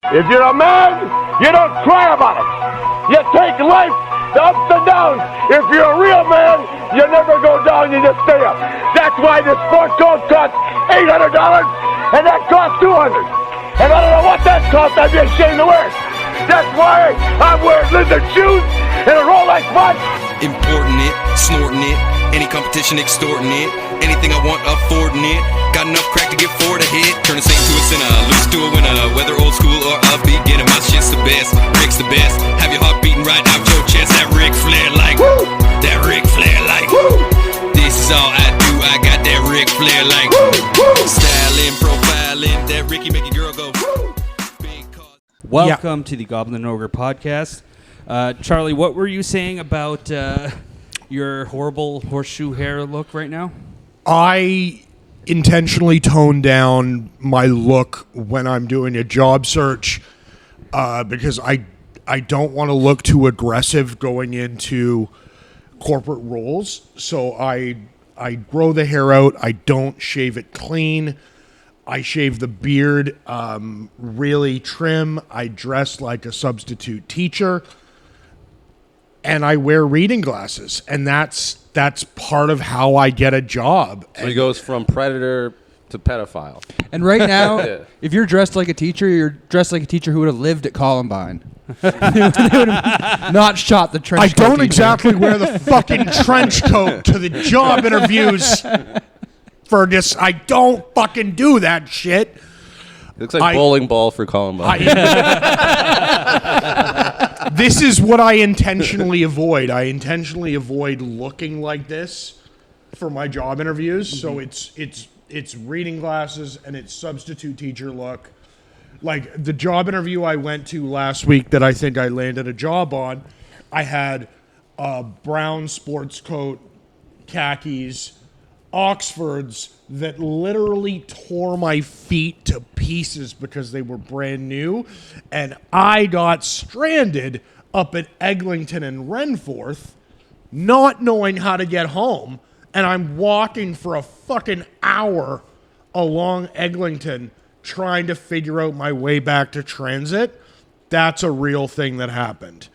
If you're a man, you don't cry about it. You take life, the ups and downs. If you're a real man, you never go down, you just stay up. That's why this sport coat costs $800 and that costs $200. And I don't know what that costs, I'd be ashamed to wear it. That's why I'm wearing lizard shoes and a Rolex watch. Importing it, snorting it, any competition extorting it, anything I want affording it, got enough crack to get four to hit, turn a saint to a sinner, lose to a winner, whether old school or upbeat, getting my shit's the best, Rick's the best, have your heart beating right out your chest, that Ric Flair like, woo! That Ric Flair like, woo! This is all I do, I got that Ric Flair like, woo! Styling, profiling, that Ricky make a girl go, woo! Welcome to the Goblin Ogre podcast. Charlie, what were you saying about your horrible horseshoe hair look right now? I intentionally tone down my look when I'm doing a job search because I don't want to look too aggressive going into corporate roles. So I grow the hair out. I don't shave it clean. I shave the beard really trim. I dress like a substitute teacher. And I wear reading glasses. And that's part of how I get a job. So he goes from predator to pedophile. And right now, Yeah. if you're dressed like a teacher, you're dressed like a teacher who would have lived at Columbine. They would have not shot the trench coat. I don't teacher. exactly wear the fucking trench coat to the job interviews, Fergus. I don't fucking do that shit. It looks like bowling ball for Columbine. This is what I intentionally avoid. I intentionally avoid looking like this for my job interviews. So it's reading glasses and it's substitute teacher look. Like the job interview I went to last week that I think I landed a job on, I had a brown sports coat, khakis, Oxfords that literally tore my feet to pieces because they were brand new, and I got stranded up at Eglinton and Renforth not knowing how to get home, and I'm walking for a fucking hour along Eglinton trying to figure out my way back to transit. That's a real thing that happened.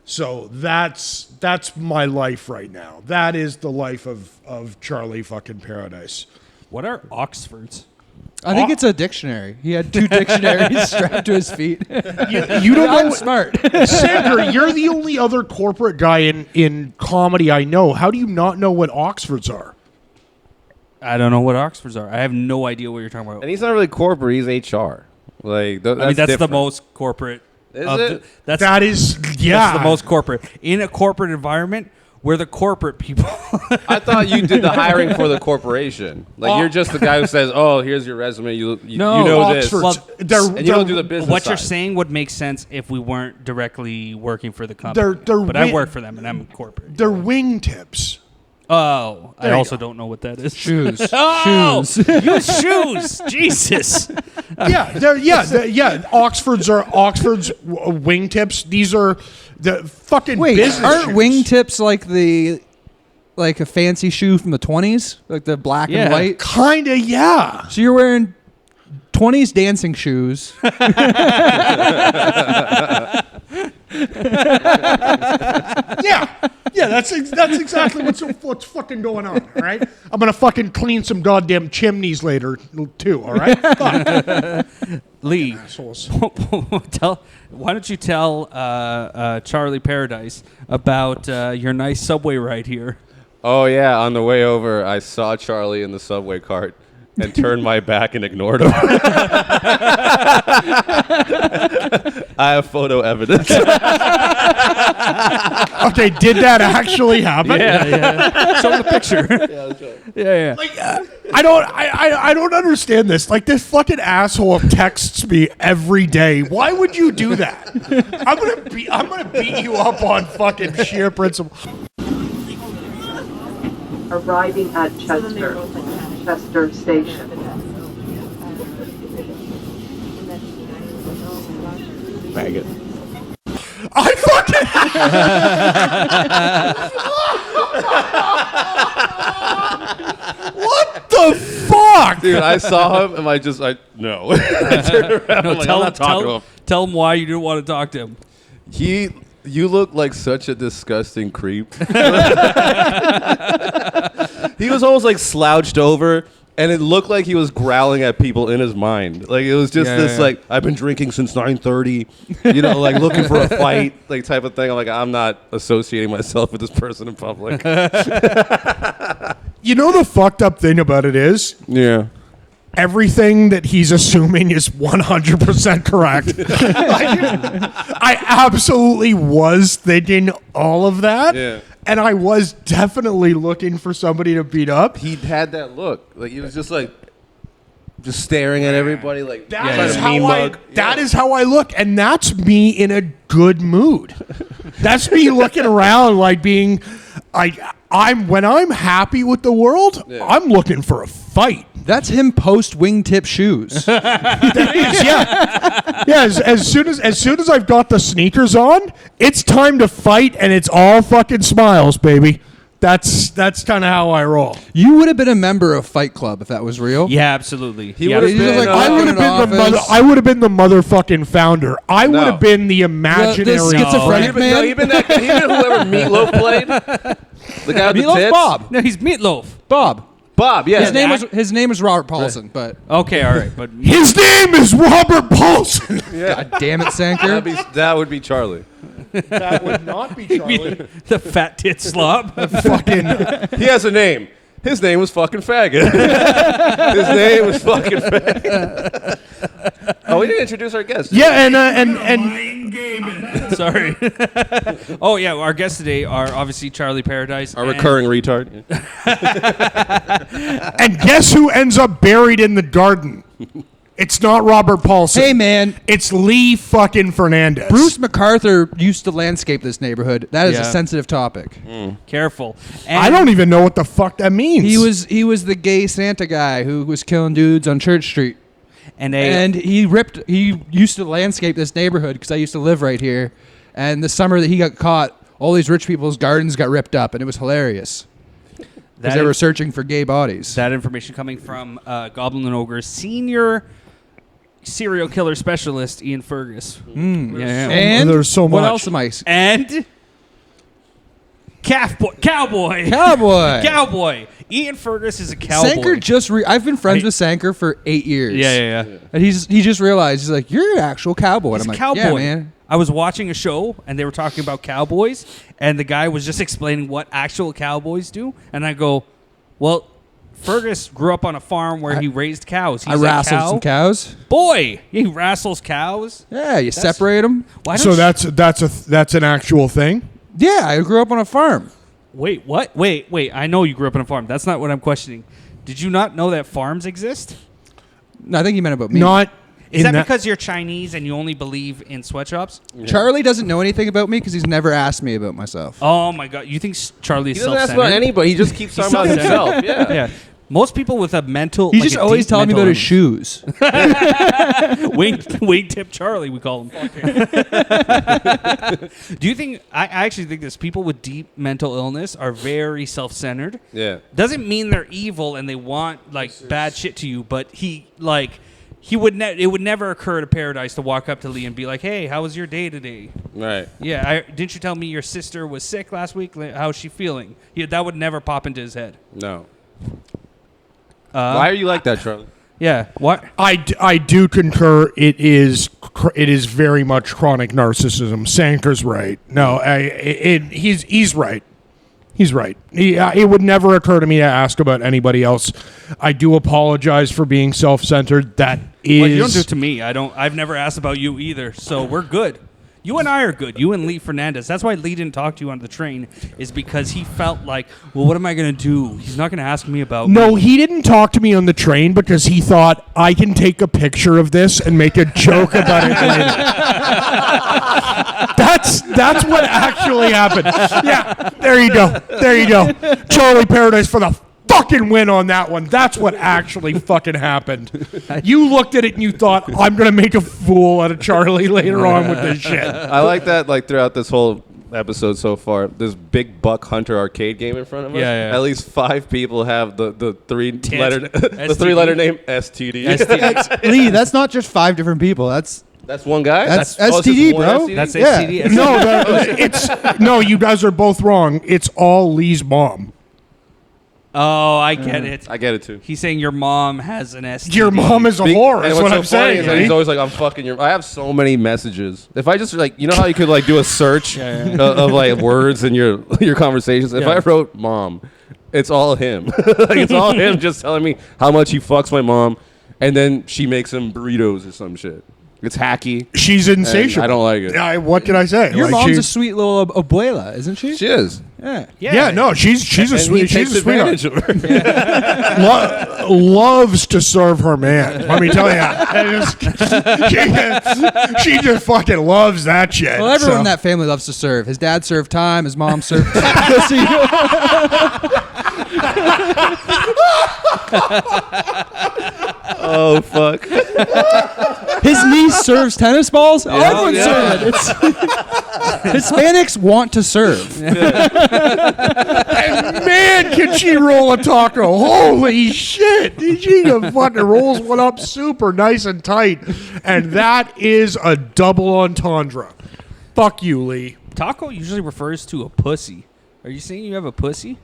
So that's my life right now. That is the life of Charlie fucking Paradise. What are Oxfords? I think it's a dictionary. He had 2 dictionaries strapped to his feet. You don't know. I'm smart. Sandra, you're the only other corporate guy in comedy I know. How do you not know what Oxfords are? I don't know what Oxfords are. I have no idea what you're talking about. And he's not really corporate. He's HR. Like that's that's the different. most corporate. Is it? That's the most corporate. In a corporate environment, we're the corporate people. I thought you did the hiring for the corporation. Like you're just the guy who says, "Oh, here's your resume. You know Oxfords, this." And you don't do the business What side. you're saying would make sense if we weren't directly working for the company. But I work for them, and I'm corporate. They're wingtips. Oh, I you also go. don't know what that is. Shoes. Oh, Shoes. use shoes. Jesus. Oxfords wingtips. These are the fucking Wait, business aren't shoes. wingtips like a fancy shoe from the 20s? Like the black and white? Kinda, yeah. So you're wearing 20s dancing shoes. Yeah, that's exactly what's fucking going on, all right? I'm going to fucking clean some goddamn chimneys later, too, all right? Fuck. Lee, Assholes. why don't you tell Charlie Paradise about your nice subway ride here? Oh yeah, on the way over, I saw Charlie in the subway cart and turned my back and ignored him. I have photo evidence. Okay, did that actually happen? Yeah. Show the picture. Yeah. Like, I don't understand this. Like, this fucking asshole texts me every day. Why would you do that? I'm gonna beat you up on fucking sheer principle. Arriving at Chester Station. Maggot. I fucking. What the fuck? Dude, I saw him and no. I turned around. No, I'm like, I'm not talking to him. Tell him why you didn't want to talk to him. You look like such a disgusting creep. He was almost like slouched over, and it looked like he was growling at people in his mind. Like it was just like, I've been drinking since 9:30, you know, like looking for a fight, like type of thing. I'm like, I'm not associating myself with this person in public. You know the fucked up thing about it is? Yeah. Everything that he's assuming is 100% correct. I absolutely was thinking all of that. Yeah. And I was definitely looking for somebody to beat up. He had that look. Like he was just like, just staring at everybody like That is how I look. And that's me in a good mood. That's me looking around like being, when I'm happy with the world, I'm looking for a fight. That's him post wingtip shoes. That is, yeah. As soon as I've got the sneakers on, it's time to fight, and it's all fucking smiles, baby. That's kind of how I roll. You would have been a member of Fight Club if that was real. Yeah, absolutely. He would have been. like, I would have been the motherfucking founder. I would have been the imaginary The schizophrenic man. No, even whoever Meatloaf played. The guy with the Meatloaf tits. Bob. No, he's Meatloaf. Bob. Yeah. His name was Robert Paulson, but Okay, all right, but His name is Robert Paulson. God damn it, Sanker. That would be Charlie. That would not be Charlie. the fat tit slob. Fucking. He has a name. His name was fucking faggot. His name was fucking faggot. Oh, we didn't introduce our guest. Yeah, and Sorry. Oh yeah, our guests today are obviously Charlie Paradise, Our recurring retard. and guess who ends up buried in the garden? It's not Robert Paulson. Hey, man. It's Lee fucking Fernandez. Bruce MacArthur used to landscape this neighborhood. That is Yeah. a sensitive topic. Careful. And I don't even know what the fuck that means. He was the gay Santa guy who was killing dudes on Church Street. And He used to landscape this neighborhood because I used to live right here. And the summer that he got caught, all these rich people's gardens got ripped up, and it was hilarious because they were searching for gay bodies. that information coming from Goblin and Ogre's senior serial killer specialist, Ian Fergus. Yeah. And There's so what much. else am I? And cowboy. Cowboy. Ian Fergus is a cowboy. Sanker I've been friends with Sanker for 8 years. Yeah. And he just realized, he's like, you're an actual cowboy. And He's I'm a like, cowboy. yeah, man. I was watching a show and they were talking about cowboys, and the guy was just explaining what actual cowboys do, and I go, well, Fergus grew up on a farm where he raised cows. He's I wrestled some cows. Boy, he wrestles cows. Yeah, you separate them. Why don't So you- that's an actual thing. Yeah, I grew up on a farm. Wait, what? Wait. I know you grew up on a farm. That's not what I'm questioning. Did you not know that farms exist? No, I think you meant about me. Not Is in that because you're Chinese and you only believe in sweatshops? Charlie doesn't know anything about me because he's never asked me about myself. Oh my God! You think Charlie is He doesn't ask self-centered? about anybody. He just keeps talking about himself. Yeah. Yeah. Most people with a mental, He's like just a always deep telling me mental about his shoes. wing tip Charlie, we call him. Do you think? I actually think this. People with deep mental illness are very self-centered. Yeah. Doesn't mean they're evil and they want like bad shit to you, but it would never occur to Paradise to walk up to Lee and be like, "Hey, how was your day today?" Right. Yeah, didn't you tell me your sister was sick last week? How's she feeling? That would never pop into his head. No. Why are you like that, Charlie? Yeah. What? I do concur. It is very much chronic narcissism. Sanker's right. No, he's right. He's right. It would never occur to me to ask about anybody else. I do apologize for being self-centered. That is. Well, you don't do it to me. I've never asked about you either. So we're good. You and I are good. You and Lee Fernandez. That's why Lee didn't talk to you on the train, is because he felt like, well, what am I going to do? He's not going to ask me about No, me. he didn't talk to me on the train because he thought I can take a picture of this and make a joke about it later. That's what actually happened. Yeah, there you go. Charlie Paradise for the fucking win on that one. That's what actually fucking happened. You looked at it and you thought, I'm going to make a fool out of Charlie later on with this shit. I like that, like, throughout this whole episode so far. This big Buck Hunter arcade game in front of us. Yeah. At least 5 people have the three-letter STD. name STD. Lee, that's not just 5 different people. That's That's one guy. That's it's just STD, one bro. STD? That's Yeah. STD. No, you guys are both wrong. It's all Lee's mom. Oh, I get it. I get it too. He's saying your mom has an STD. Your mom is a whore. Is And what I'm what's so funny saying. is that he's always like, "I'm fucking your." I have so many messages. If I just like, you know how you could like do a search of like words in your conversations. If I wrote "mom," it's all him. Like it's all him just telling me how much he fucks my mom, and then she makes him burritos or some shit. It's hacky. She's insatiable. I don't like it. What can I say? your Like, mom's she- a sweet little abuela, isn't she? She is. Yeah. Yeah, no, she's a And sweet. he She's takes a sweetheart. advantage of her. Loves to serve her man. Let me tell you, she just fucking loves that shit. Well, everyone in so. that family loves to serve. His dad served time. His mom served pussy. Oh fuck. His niece serves tennis balls. Oh, everyone's yeah. serving. It's Hispanics want to serve. Man, can she roll a taco? Holy shit! She just fucking rolls one up super nice and tight, and that is a double entendre. Fuck you, Lee. Taco usually refers to a pussy. Are you saying you have a pussy?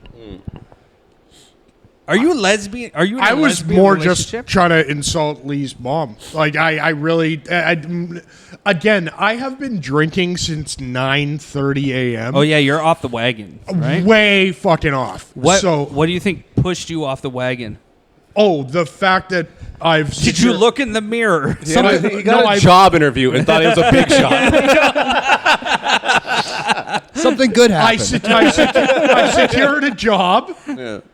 Are you a lesbian? Are you in a I was lesbian more just relationship? trying to insult Lee's mom. Like I really, again, I have been drinking since 9:30 a.m. Oh yeah, you're off the wagon, right? Way fucking off. What? So, What do you think pushed you off the wagon? the fact that I've Did you look in the mirror? He got a job interview and thought it was a big shot. Something good I happened. I secured a job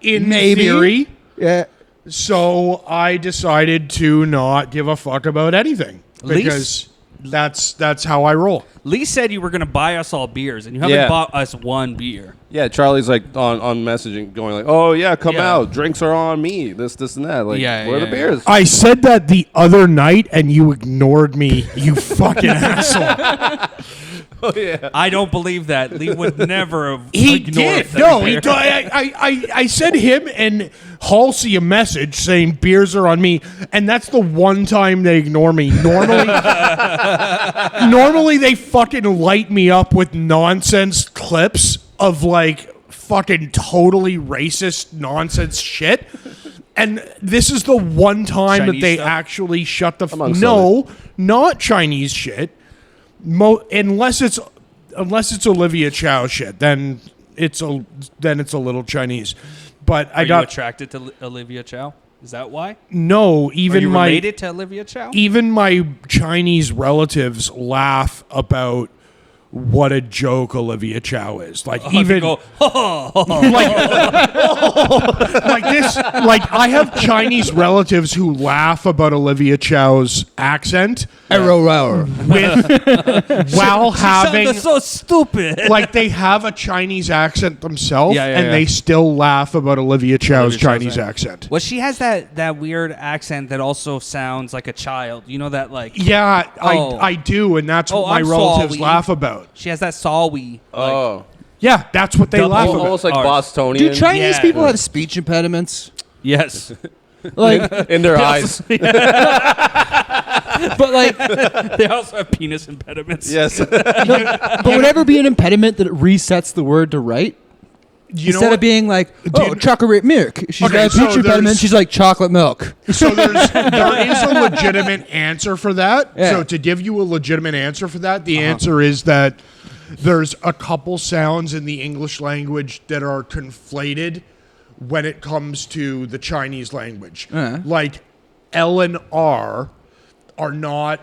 in Maybe. theory, Yeah. so I decided to not give a fuck about anything because that's how I roll. Lee said you were going to buy us all beers, and you haven't Yeah. bought us one beer. Yeah, Charlie's like on messaging, going like, "Oh yeah, come Yeah. out. Drinks are on me. This, and that. Like, Yeah, where are yeah, the beers?" I said that the other night, and you ignored me. You fucking asshole. I don't believe that. Lee would never have He ignored did. that No, beer. he. I sent him and Halsey a message saying beers are on me, and that's the one time they ignore me. Normally they fucking light me up with nonsense clips of like fucking totally racist nonsense shit. And this is the one time Chinese that they stuff? Amongst no, not Chinese shit. Unless it's Olivia Chow shit, then it's a little Chinese. But Are I you got attracted to Olivia Chow? Is that why? no. Are Even you my related to Olivia Chow? even my Chinese relatives laugh about what a joke Olivia Chow is. Like even Go, like this. Like I have Chinese relatives who laugh about Olivia Chow's accent with while having sounded so stupid. like they have a Chinese accent themselves, Yeah, yeah, and yeah. they still laugh about Olivia Chow's Olivia Chow's Chinese accent. Well, she has that weird accent that also sounds like a child. You know that like Yeah, Oh. I do, and that's what Oh, my I'm relatives sorry. laugh about. she has that sawi. Oh, Yeah, that's what they Double- laugh Oh, about. almost like Ours. Bostonian. Do Chinese Yeah. people have speech impediments? Yes, Like, in their eyes. but like, they also have penis impediments. Yes. but would ever be an impediment that it resets the word to right? You know Instead what? of being like, oh, Dude. chocolate milk. She's Okay, got a so speech impediment. there's- She's like, chocolate milk. So there is a legitimate answer for that. Yeah. So to give you a legitimate answer for that, the answer is that there's a couple sounds in the English language that are conflated when it comes to the Chinese language. Like L and R are not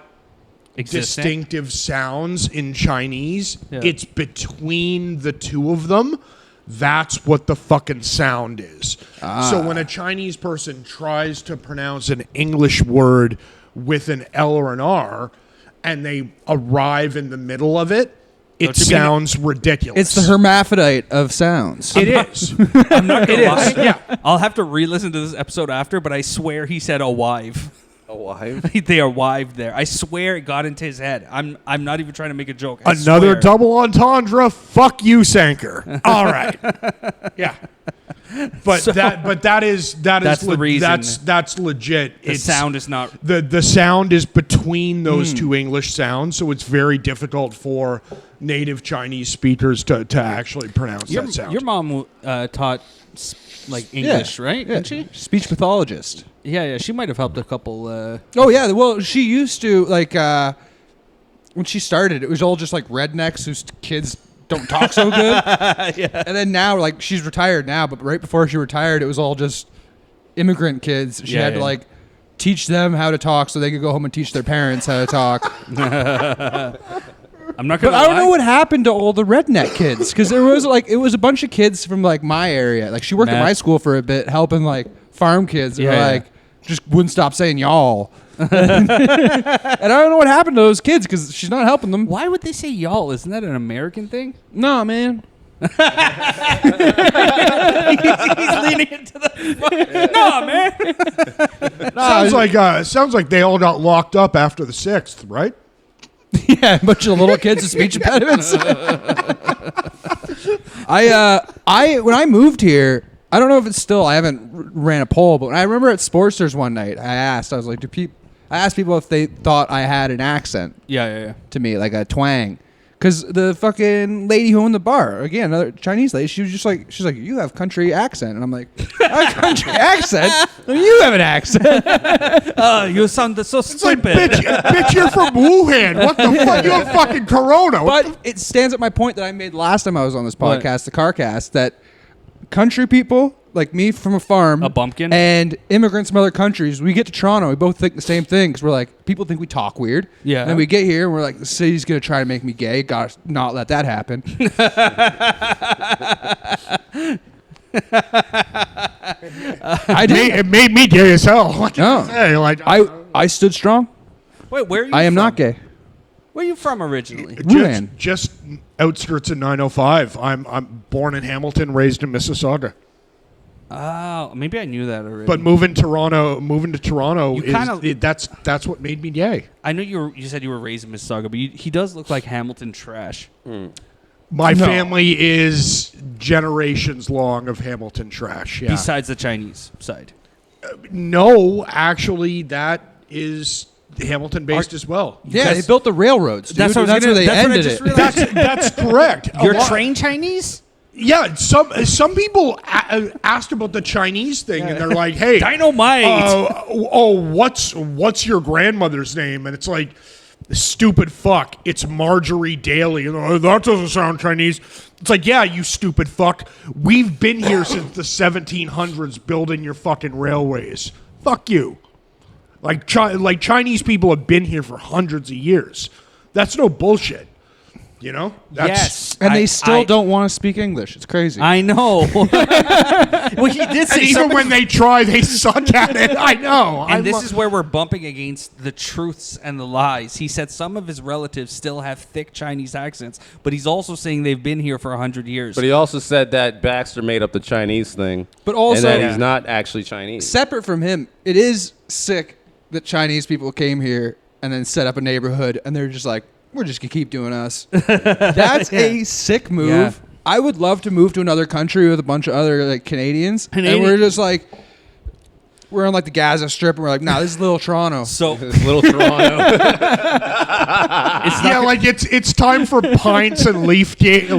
Existing. distinctive sounds in Chinese. Yeah. It's between the two of them. That's what the fucking sound is. So when a Chinese person tries to pronounce an English word with an L or an R and they arrive in the middle of it, it Don't you mean- sounds ridiculous. It's the hermaphrodite of sounds. It is. I'm not gonna lie. Yeah. I'll have to re-listen to this episode after, but I swear he said a wife. Alive? They are wived there. I swear it got into his head. I'm not even trying to make a joke. I Another swear. double entendre. Fuck you, Sanker. All right. Yeah. But that is That's the reason. That's legit. The sound is not. The sound is between those two English sounds, so it's very difficult for native Chinese speakers to actually pronounce that sound. Your mom taught like English, right? Yeah. Didn't she? Speech pathologist. Yeah. She might have helped a couple. Oh yeah, well she used to like when she started, it was all just like rednecks whose kids don't talk so good. Yeah. And then now, like she's retired now, but right before she retired, it was all just immigrant kids. She had to like teach them how to talk so they could go home and teach their parents how to talk. I'm not gonna. But I don't know what happened to all the redneck kids because there was like it was a bunch of kids from like my area. Like she worked at my school for a bit, helping like farm kids. And like just wouldn't stop saying y'all. And I don't know what happened to those kids because she's not helping them. Why would they say y'all? Isn't that an American thing? No, man. He's leaning into the. No, man. Sounds like they all got locked up after the 6th, right? Yeah, a bunch of little kids with speech impediments. When I moved here, I don't know if it's still. I haven't ran a poll, but when I remember at Sportsters one night, I asked like, I asked people if they thought I had an accent. Yeah. To me, like a twang. Because the fucking lady who owned the bar, again, another Chinese lady, she's like, you have country accent. And I'm like, I have country accent? You have an accent. You sound so It's like, stupid. bitch, you're from Wuhan. What the fuck? You have fucking corona. But it stands at my point that I made last time I was on this podcast, the CarCast, that country people, like me from a farm, A bumpkin? and immigrants from other countries, we get to Toronto, we both think the same thing because we're like, people think we talk weird. Yeah. And then we get here and we're like, the city's going to try to make me gay. Gotta not let that happen. It made me gay as hell. What can No. I say? Like, I stood strong. Wait, where are you I am from? not gay. Where are you from originally? Wuhan. just outskirts of 905. I'm born in Hamilton, raised in Mississauga. Oh, maybe I knew that already. But moving to Toronto You kinda- that's what made me gay. I know you said you were raised in Mississauga, but he does look like Hamilton trash. My family is generations long of Hamilton trash. Yeah. Besides the Chinese side. No, actually, that is Hamilton based as well. Yeah, they built the railroads. Dude. That's what I was That's gonna- where they that's what I ended just it. realized. That's correct. You're A lot- trained Chinese? Yeah, some people asked about the Chinese thing, and they're like, "Hey, Dynamite." What's your grandmother's name?" And it's like, "Stupid fuck, it's Marjorie Daly." And that doesn't sound Chinese. It's like, yeah, you stupid fuck. We've been here since the 1700s, building your fucking railways. Fuck you. Like Chinese people have been here for hundreds of years. That's no bullshit. You know? Yes. And they still don't want to speak English. It's crazy. I know. Well, he did And say even something. when they try, they suck at it. I know. And this is where we're bumping against the truths and the lies. He said some of his relatives still have thick Chinese accents, but he's also saying they've been here for 100 years. But he also said that Baxter made up the Chinese thing. But also- and that he's not actually Chinese. Separate from him, it is sick that Chinese people came here and then set up a neighborhood, and they're just like, we're just going to keep doing us. That's a sick move. Yeah. I would love to move to another country with a bunch of other like Canadians. And we're just like, we're on like the Gaza Strip, and we're like, nah, this is Little Toronto. So Little Toronto. it's time for pints and Leafs games,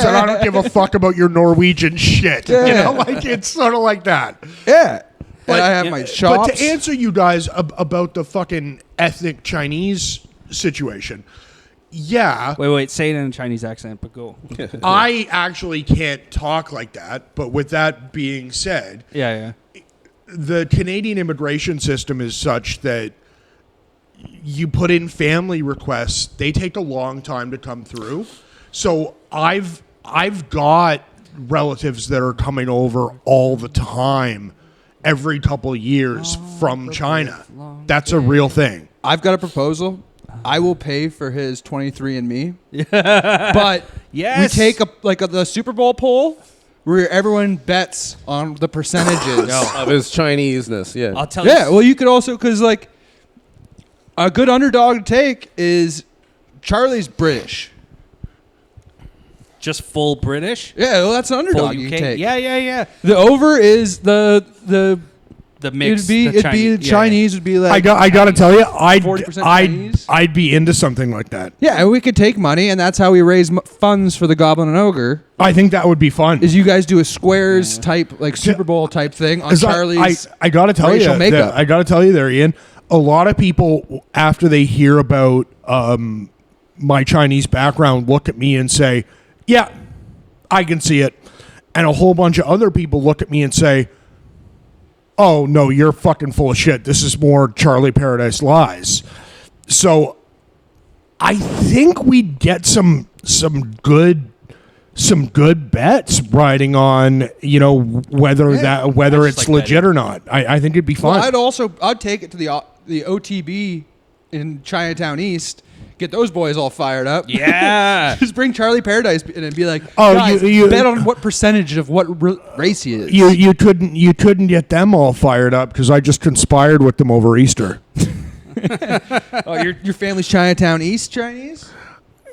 and I don't give a fuck about your Norwegian shit. Yeah. You know, like it's sort of like that. Yeah. But and I have my shops. But to answer you guys about the fucking ethnic Chinese situation, yeah, wait, say it in a Chinese accent, but go. I actually can't talk like that. But with that being said, Yeah. the Canadian immigration system is such that you put in family requests, they take a long time to come through. So I've got relatives that are coming over all the time, every couple of years from China. That's a real thing. I've got a proposal. I will pay for his 23andMe. But Yes. we take the Super Bowl poll. where everyone bets on the percentages. Of his Chineseness, yeah. I'll tell you. Yeah, well, you could also, because like a good underdog to take is Charlie's British. Just full British. Yeah, well, that's an Full underdog you UK. can take. Yeah. The over is the mix. It'd be Chinese would be like I gotta tell you, 40% Chinese. I'd be into something like that. Yeah, and we could take money, and that's how we raise funds for the Goblin and Ogre. I think that would be fun. Is you guys do a squares type, like Super Bowl type thing on 'Cause Charlie's I gotta tell you, racial makeup. I gotta tell you there, Ian. A lot of people after they hear about my Chinese background look at me and say, "Yeah, I can see it," and a whole bunch of other people look at me and say, "Oh no, you're fucking full of shit. This is more Charlie Paradise Lies." So I think we'd get some good bets riding on, whether just it's like legit or not. I think it'd be fun. Well, I'd take it to the OTB in Chinatown East. Get those boys all fired up. Yeah. Just bring Charlie Paradise in and be like, Oh, guys, you bet on what percentage of what race he is. you couldn't get them all fired up because I just conspired with them over Easter. Oh, your family's Chinatown East Chinese?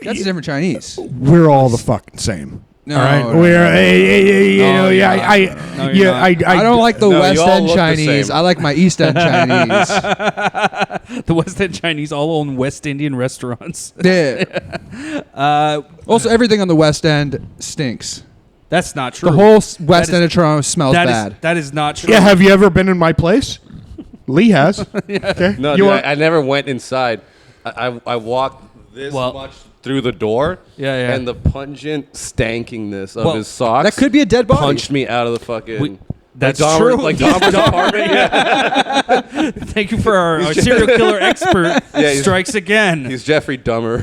That's a different Chinese. We're all the fucking same. No, all right, no, we're No, you're not. I don't like the No, West you all End look the Chinese. same. I like my East End Chinese. The West End Chinese all own West Indian restaurants. Yeah. Also, everything on the West End stinks. That's not true. The whole West End of Toronto smells bad. That is not true. Yeah, have you ever been in my place? Lee has. Okay. No, You dude, want- I never went inside. I walked this much through the door. Yeah. And the pungent stankingness of Well, his socks. That could be a dead body. Punched me out of the fucking. That's like Dahmer- true. Like Dahmer's apartment. Yeah. Thank you for our serial killer expert. Yeah, he's- Strikes again. He's Jeffrey Dahmer.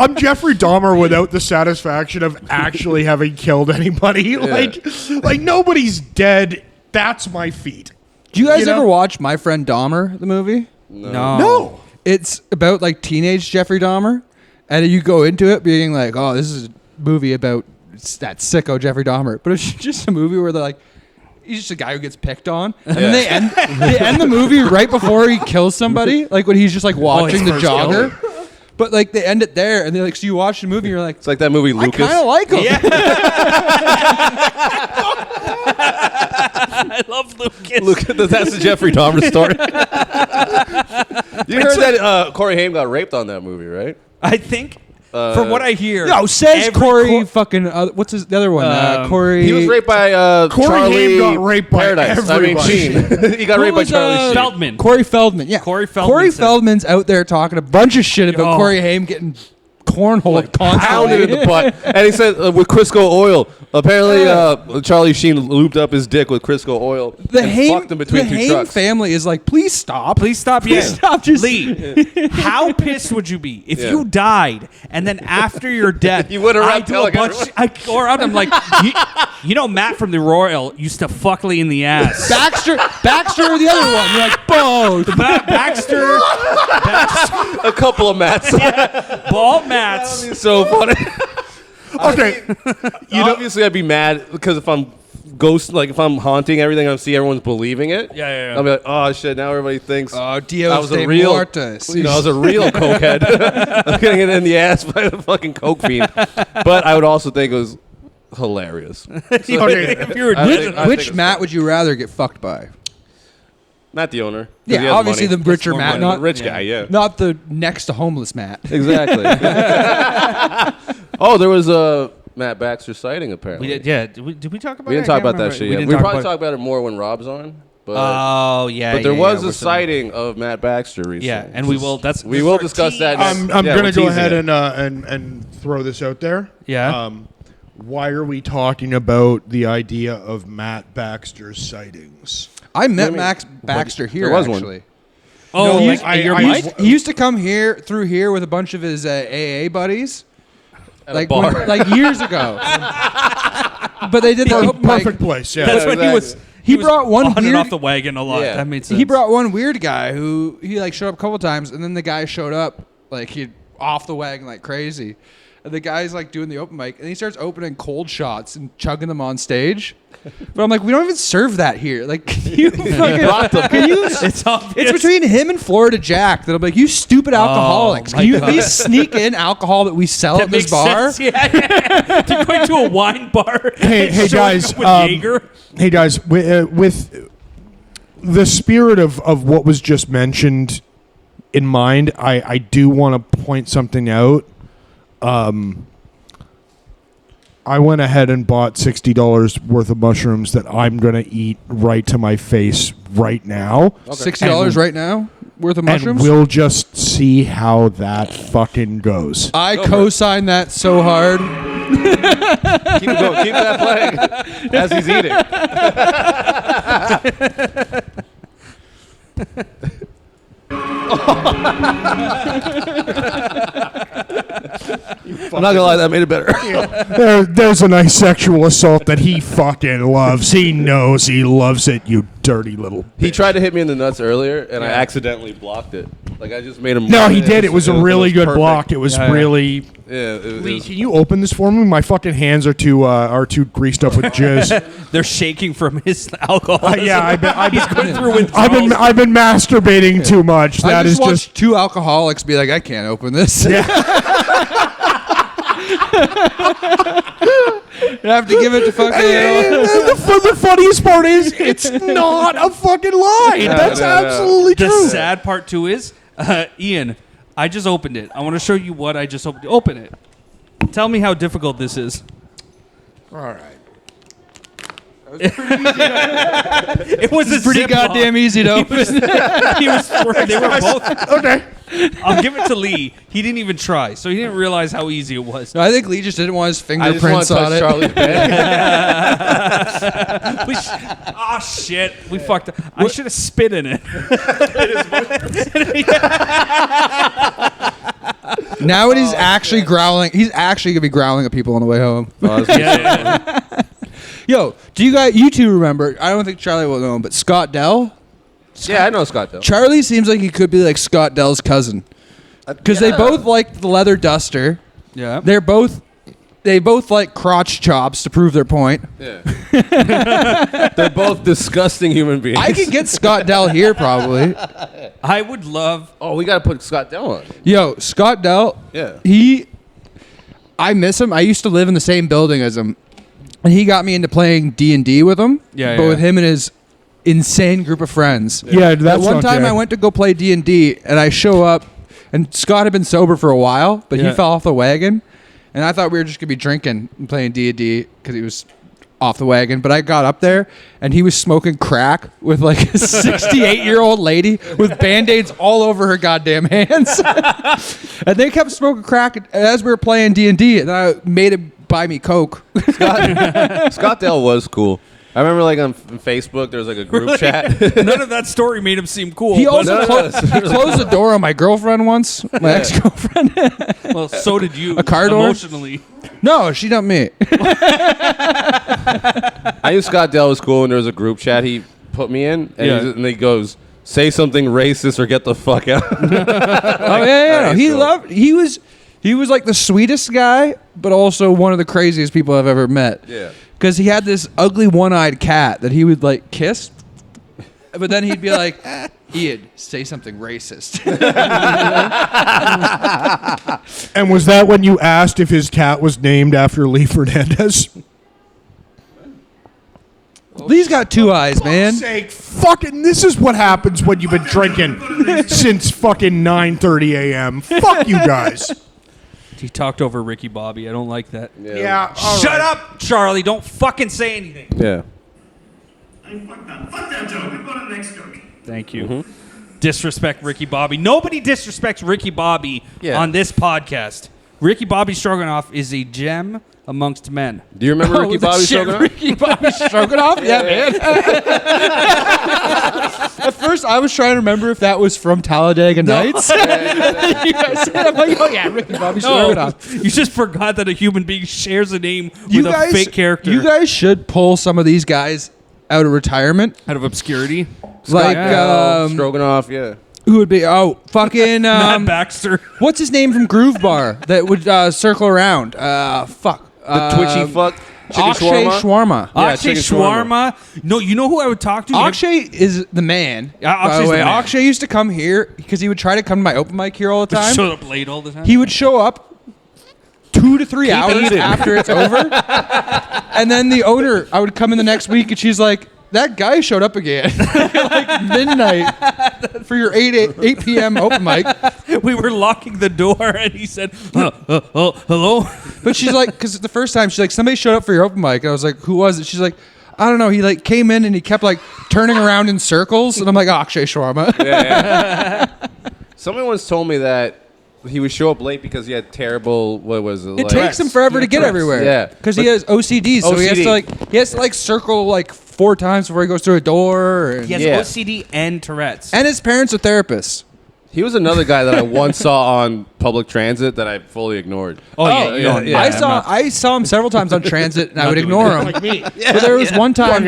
I'm Jeffrey Dahmer without the satisfaction of actually having killed anybody. Like nobody's dead. That's my feat. Do you guys You know? ever watch My Friend Dahmer, the movie? No. It's about like teenage Jeffrey Dahmer, and you go into it being like, "Oh, this is a movie about that sicko Jeffrey Dahmer," but it's just a movie where they're like, he's just a guy who gets picked on, and then they end the movie right before he kills somebody, like when he's just like watching the first jogger. But like they end it there, and they're like, so you watch the movie, and you're like, It's like that movie I Lucas. kind of like him. I love Lucas. That's the Jeffrey Dahmer story. You heard that Corey Haim got raped on that movie, right? I think, from what I hear, No, says every Corey fucking. What's the other one? Corey. He was raped by Corey Charlie Haim got raped by Paradise. everybody. Sheen. He got Who raped by was, Charlie Sheen. Feldman. Corey Feldman. Yeah, Corey Feldman Corey said- Feldman's out there talking a bunch of shit about Oh. Corey Haim getting cornholed Pounded constantly. in the butt. And he said with Crisco oil. Apparently, Charlie Sheen lubed up his dick with Crisco oil. The and Haim, fucked him between the two Haim trucks. family is like, please stop. Please stop. Please Yeah. stop. Just Lee, how pissed would you be if Yeah. you died and then after your death, You went around I do a telling bunch, I go around, I'm like, you know, Matt from the Royal used to fuck Lee in the ass. Baxter or the other one. You're like, both. Baxter, A couple of mats. Bald Mats. So funny. Okay. Obviously, I'd be mad because if I'm if I'm haunting everything, I see everyone's believing it. Yeah. I'll be like, oh shit! Now everybody thinks Dios I was de a real, muertos. I was a real cokehead. I'm getting it in the ass by the fucking coke fiend. But I would also think it was hilarious. If you were I think Which it's Matt funny. would you rather get fucked by? Matt the owner. 'Cause Yeah, he has obviously money. the richer more Matt, money. not The rich guy. Yeah, not the next to homeless Matt. exactly. Oh, there was a Matt Baxter sighting apparently. We did, yeah. Did we talk about it? We didn't I talk can't about that remember. shit We yet. didn't We talk probably about- talk about it more when Rob's on. But Oh, yeah. but there yeah, was yeah, a sighting of Matt Baxter recently. Yeah, and we will. We will discuss that. next- I'm yeah, gonna we're go teasing ahead it. and throw this out there. Yeah. Why are we talking about the idea of Matt Baxter's sightings? I met mean, Max Baxter here there was one. actually. Oh, he like used- at your I- mic? He used to come through here with a bunch of his AA buddies, At a like bar. like years ago. But they did the open mic. Perfect place. Yeah. That's when he was. exactly. He brought one on and weird- off the wagon a lot. Yeah. That made sense. He brought one weird guy who he like showed up a couple times, and then the guy showed up like he off the wagon like crazy. And the guy's like doing the open mic, and he starts opening cold shots and chugging them on stage. But I'm like, we don't even serve that here. Like, can you it's between him and Florida Jack that I'm like, you stupid alcoholics. Can you at least sneak in alcohol that we sell at this bar? Sense, yeah. To go to a wine bar. Hey guys, hey guys, with the spirit of what was just mentioned in mind, I do want to point something out. I went ahead and bought $60 worth of mushrooms that I'm gonna eat right to my face right now. $60 right now worth of mushrooms. And we'll just see how that fucking goes. I co-sign that so hard. Keep it going. Keep that playing as he's eating. I'm not gonna lie, that made it better. There's a nice sexual assault that he fucking loves. He knows he loves it, you dirty little bitch. He tried to hit me in the nuts earlier, and I accidentally blocked it. Like, I just made him... No, he did. It was a really good perfect. block. It was really... Yeah, Lee, can you open this for me? My fucking hands are too greased up with jizz. They're shaking from his alcohol. Yeah, I've been going through withdrawals. I've been masturbating too much. That is watched two alcoholics be like, I can't open this. Yeah. You have to give it to fucking... The funniest part is, it's not a fucking lie. That's absolutely true. The sad part, too, is, Ian, I just opened it. I want to show you what I just opened. Open it. Tell me how difficult this is. All right. It was pretty goddamn easy to open. They were both... Okay. I'll give it to Lee. He didn't even try, so he didn't realize how easy it was. No, I think Lee just didn't want his I just want fingerprints to on touch it. Charlie's bed. Shit. We fucked up. I should have spit in it. Now when he's actually growling, he's actually going to be growling at people on the way home. Yo, do you two remember, I don't think Charlie will know him, but Scott Dell? Yeah, I know Scott Dell. Charlie seems like he could be like Scott Dell's cousin. Because they both like the leather duster. Yeah. They both like crotch chops to prove their point. Yeah. They're both disgusting human beings. I could get Scott Dell here probably. I would love... Oh, we got to put Scott Dell on. Yo, Scott Dell. Yeah. I miss him. I used to live in the same building as him. And he got me into playing D&D with him. Yeah, But with him and his insane group of friends. Yeah, that's one time I went to go play D&D, and I show up, and Scott had been sober for a while, but he fell off the wagon, and I thought we were just gonna be drinking and playing D&D because he was off the wagon. But I got up there, and he was smoking crack with like a 68-year-old lady with Band-Aids all over her goddamn hands, and they kept smoking crack as we were playing D&D, and I made him buy me Coke. Scott Dell was cool. I remember, like, on Facebook, there was, like, a group chat. None of that story made him seem cool. He also he closed the door on my girlfriend once, my ex-girlfriend. Well, so did you. A car door? Emotionally. No, she dumped me. I knew Scott Dell was cool, and there was a group chat he put me in, and he goes, say something racist or get the fuck out. Oh, yeah. He was like the sweetest guy, but also one of the craziest people I've ever met. Yeah. Because he had this ugly one-eyed cat that he would, like, kiss, but then he'd be like, Ian, say something racist. And was that when you asked if his cat was named after Lee Fernandez? Lee's got two eyes, man. Sake, fucking, this is what happens when you've been drinking since fucking 9:30 a.m. Fuck you guys. He talked over Ricky Bobby. I don't like that. Yeah. Shut up, Charlie. Don't fucking say anything. Yeah. Fuck that joke. We go to the next joke. Thank you. Disrespect Ricky Bobby. Nobody disrespects Ricky Bobby on this podcast. Ricky Bobby Stroganoff is a gem amongst men. Do you remember Ricky Bobby Stroganoff? Ricky Bobby Stroganoff? Yeah, man. At first, I was trying to remember if that was from Talladega Nights. You guys said, I'm like, oh yeah, Ricky Bobby Stroganoff. You just forgot that a human being shares a name with a fake character. You guys should pull some of these guys out of retirement. Out of obscurity. Like, Stroganoff, yeah. Who would be? Oh, fucking Matt Baxter. what's his name from Groove Bar that would circle around? Fuck. The twitchy fuck. Chicken Akshay shawarma. Shawarma. Yeah, Akshay chicken shawarma. No, you know who I would talk to? Akshay is the man. Yeah, by the Akshay's way. the man. Akshay used to come here because he would try to come to my open mic here all the time. Showed up late all the time. He would show up 2 to 3 hours eating. after it's over. And then the owner, I would come in the next week and she's like, that guy showed up again. Like midnight for your 8 p.m. open mic. We were locking the door, and he said, hello? But she's like, because the first time she's like, somebody showed up for your open mic. And I was like, who was it? She's like, I don't know. He like came in and he kept like turning around in circles. And I'm like, Akshay Shawarma. Someone once told me that he would show up late because he had terrible, what was it? It takes him forever to get everywhere. Yeah. Because he has OCD, so he has to like circle like 4 times before he goes through a door. And, He has Yeah. OCD and Tourette's. and his parents are therapists. He was another guy that I once saw on public transit that I fully ignored. Oh, yeah, you don't- I I'm saw not- I saw him several times on transit, and I would ignore him. Like me. But there was one time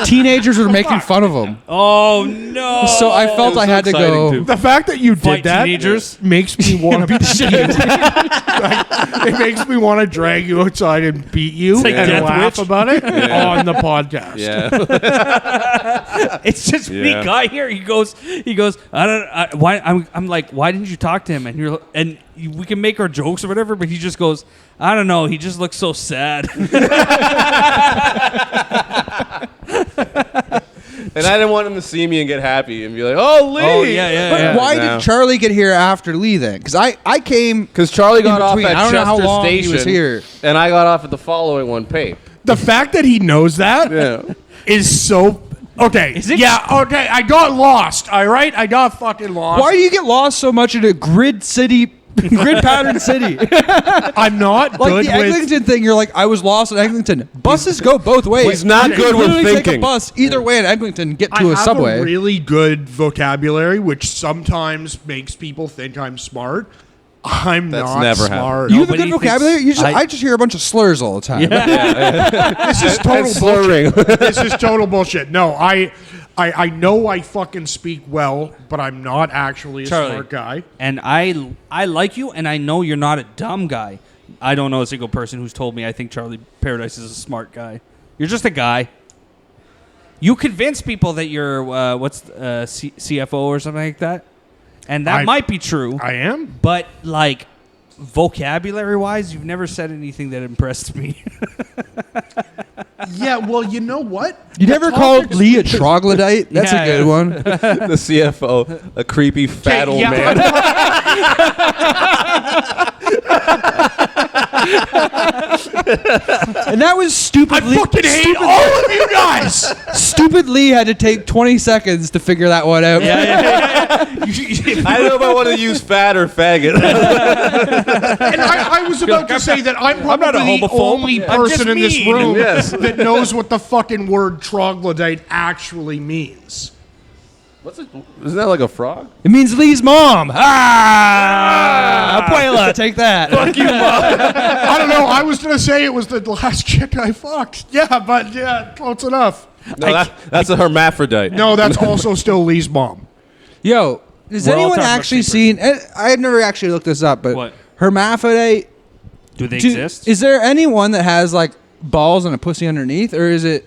teenagers were making fun of him, Oh, no. so I felt I had to go. exciting, The fact that you Fight did that teenagers? makes me want to beat you. It makes me want to drag you outside and beat you like and Death laugh Witch. about it on the podcast. Yeah. It's just me, Yeah. guy here. He goes. Why? I'm like, why didn't you talk to him? We can make our jokes or whatever, but he just goes, I don't know. He just looks so sad. And I didn't want him to see me and get happy and be like, oh, Lee. Oh, yeah. But why No. did Charlie get here after Lee then? Because I came Because Charlie got in off between. at I don't know how Chester long he Station, was here. and I got off at the following one, Pape. The fact that he knows that is Yeah. so. Okay. Is it- Yeah, okay. I got lost. All right? I got fucking lost. Why do you get lost so much in a grid pattern city? I'm not Like good the with. Eglinton thing, you're like, I was lost in Eglinton. Buses go both ways. He's not You good can with literally take a thinking. bus either way in Eglinton, get I to a have subway. a really good vocabulary, which sometimes makes people think I'm smart. I'm That's not never smart. You have a Nobody good vocabulary. thinks- I just hear a bunch of slurs all the time. This is total slurring. bullshit. This is total bullshit. No, I know I fucking speak well, but I'm not actually a Charlie. smart guy. And I like you, and I know you're not a dumb guy. I don't know a single person who's told me I think Charlie Paradise is a smart guy. You're just a guy. You convince people that you're CFO or something like that, and that I- might be true. I am. But like vocabulary wise, you've never said anything that impressed me. Yeah, well, you know what? You never called Lee a troglodyte? That's Yeah, a good yeah. one. The CFO, a creepy fat old yeah, man. And that was stupid. I fucking hate all of you guys. Stupid Lee had to take 20 seconds to figure that one out. I don't know if I want to use fat or faggot. And I was about to say that I'm probably not a the homophobe. only I'm just person in this mean. room Yes. that knows what the fucking word troglodyte actually means. Isn't that like a frog? It means Lee's mom. Abuela, take that. I don't know. I was going to say it was the last chick I fucked. Yeah, but yeah, close enough. No, that's a hermaphrodite. No, that's also still Lee's mom. Yo, has We're all anyone talking about actually same seen? I have never actually looked this up, but What? hermaphrodite. Do they exist? Is there anyone that has like balls and a pussy underneath, or is it?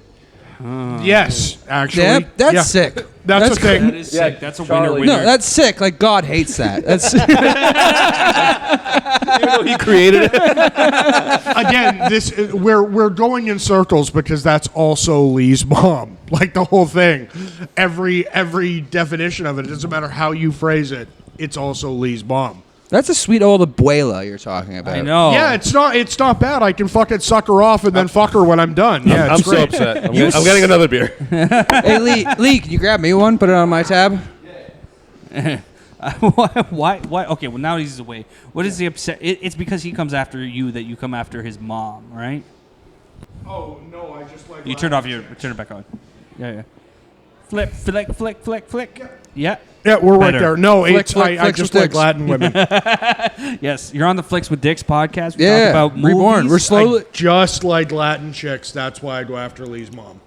Yes, actually. Yeah, that's Yeah. sick. That's a thing. That is sick. That's a Charlie. winner. No, that's sick. Like God hates that. That's Even though he created it. Again, we're going in circles because that's also Lee's mom. Like the whole thing, every definition of it. It doesn't matter how you phrase it. It's also Lee's mom. that's a sweet old abuela you're talking about. I know. Yeah, it's not bad. I can fucking suck her off and then fuck her when I'm done. Yeah, I'm it's so great. upset. I'm getting another beer. Hey Lee, can you grab me one? Put it on my tab. Why? Okay, well now he's away. What is the upset? It's because he comes after you that you come after his mom, right? Oh no, I just like You turn it back on. Yeah. Flick. Yeah. Yeah, we're right Better. there. No, Flick, it's flick, I flicks just with like dicks. Latin women. Yes, you're on the Flicks with Dicks podcast. We Yeah, talk about Reborn. movies. We're slowly. I just like Latin chicks. That's why I go after Lee's mom.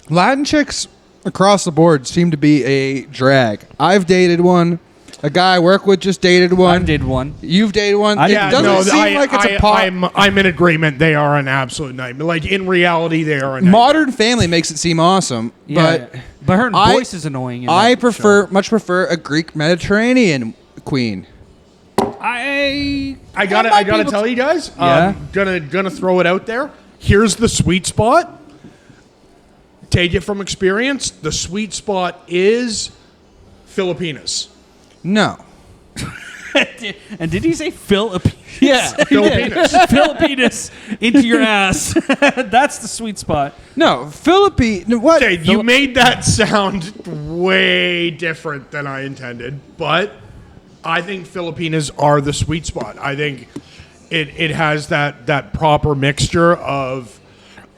Latin chicks across the board seem to be a drag. I've dated one. A guy I work with just dated one. I did one. You've dated one. I It didn't doesn't seem like it's a pop. I'm in agreement. They are an absolute nightmare. Like in reality, they are a nightmare. Modern Family makes it seem awesome, but her I- voice is annoying. in I that much prefer a Greek Mediterranean queen. show. I gotta tell you guys. Yeah? Gonna throw it out there. Here's the sweet spot. Take it from experience. The sweet spot is Filipinas. No. And did he say Philippines? Yeah. Filipinas. Filipinas into your ass. That's the sweet spot. No, what? Okay, you made that sound way different than I intended, but I think Filipinas are the sweet spot. I think it has that proper mixture of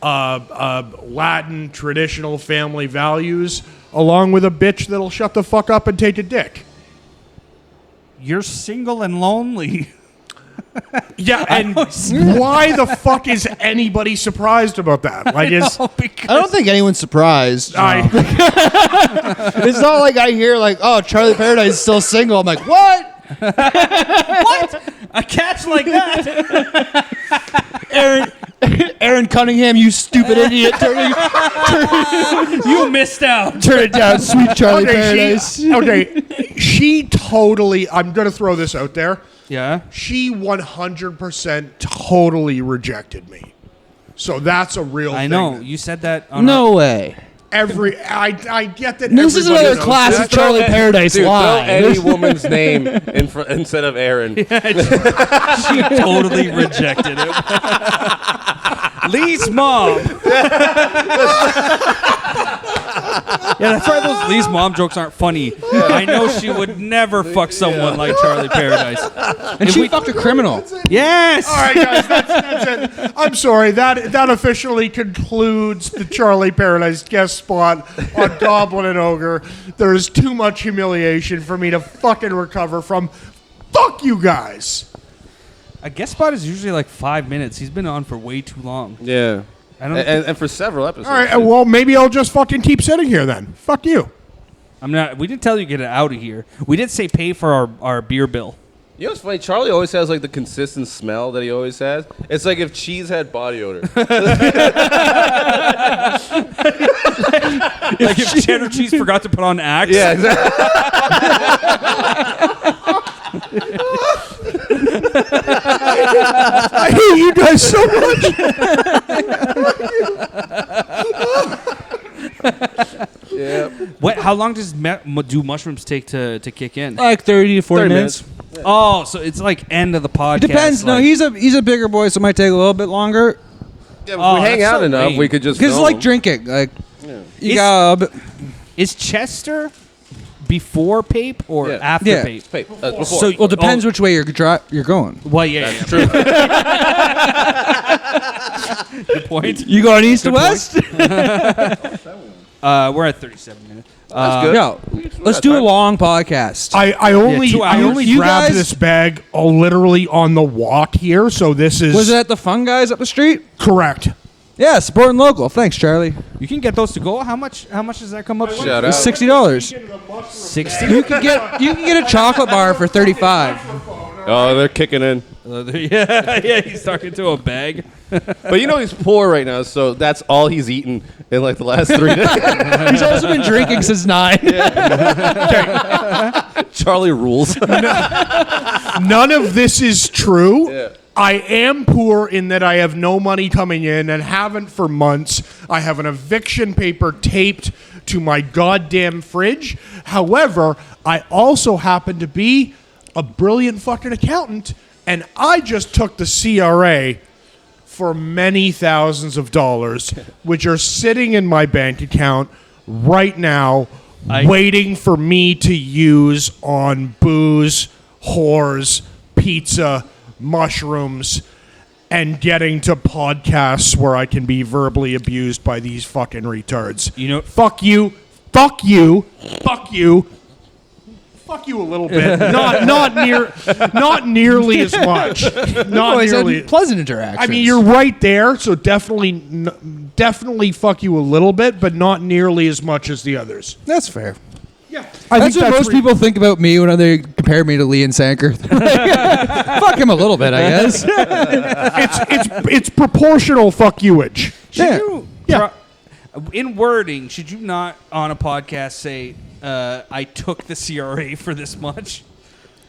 Latin traditional family values, along with a bitch that'll shut the fuck up and take a dick. You're single and lonely. Yeah, and why the fuck is anybody surprised about that? Like, I don't think anyone's surprised. It's not like I hear like, oh, Charlie Paradise is still single. I'm like, what? What? A catch like that? Aaron Cunningham, you stupid idiot. You missed out. Turn it down, sweet Charlie Paradise. She totally, I'm going to throw this out there. Yeah. She 100% totally rejected me. So that's a real thing. I know. You said that on No way. I get that. This is everybody another knows classic that. Charlie Paradise Dude, throw lie. any woman's name instead of Aaron. She totally rejected it. Lee's mom. Yeah, that's why those Lee's mom jokes aren't funny. I know she would never fuck someone like Charlie Paradise. And she fucked a criminal. Yes. All right, guys, that's it. I'm sorry. That officially concludes the Charlie Paradise guest spot on Goblin and Ogre. There is too much humiliation for me to fucking recover from. Fuck you guys. A guest spot is usually like 5 minutes. He's been on for way too long. Yeah. I don't. And for several episodes. All right, well, maybe I'll just fucking keep sitting here then. Fuck you. I'm not. We didn't tell you to get it out of here. We did say pay for our beer bill. You know what's funny? Charlie always has like the consistent smell that he always has. It's like if cheese had body odor. Like if cheddar cheese forgot to put on Axe. Yeah, exactly. I hate you guys so much. Yeah. What? How long does do mushrooms take to kick in? Like 30 to 40 minutes. Oh, so it's like end of the podcast. It depends. No, like- he's a bigger boy, so it might take a little bit longer. Yeah, if Oh, we hang that's out so enough, lame. we could just Because it's film. like drinking. Like, you It's- got Is Chester before Pape or Yeah. after Yeah. Pape? Hey, before. So well, depends which way you're going. Well, yeah, That's true. Good point. You going east to Good point. west? We're at 37 minutes. That's good. No, let's do a long podcast. I only 2 I hours. only You grabbed guys- this bag literally on the walk here, so this is Was it at the Fun Guys up the street? correct. Yeah, supporting local. Thanks, Charlie. You can get those to go. How much does that come up to? Shout It's out. $60. 60. You can get a chocolate bar for 35. Oh, they're kicking in. Yeah, he's talking to a bag. But you know he's poor right now, so that's all he's eaten in like the last 3 days. He's also been drinking since 9. Charlie rules. None of this is true. Yeah. I am poor in that I have no money coming in and haven't for months. I have an eviction paper taped to my goddamn fridge. However, I also happen to be a brilliant fucking accountant, and I just took the CRA for many thousands of dollars, which are sitting in my bank account right now, waiting for me to use on booze, whores, pizza, mushrooms, and getting to podcasts where I can be verbally abused by these fucking retards. You know, Fuck you. Fuck you. Fuck you. Fuck you a little bit. Not nearly as much. Not Always nearly. had pleasant interactions. I mean, you're right there, so definitely definitely fuck you a little bit, but not nearly as much as the others. That's fair. Yeah, That's what most people think about me when they compare me to Lee and Sanker. Fuck him a little bit, I guess. it's proportional fuck youage. Yeah. In wording, should you not on a podcast say, I took the CRA for this much?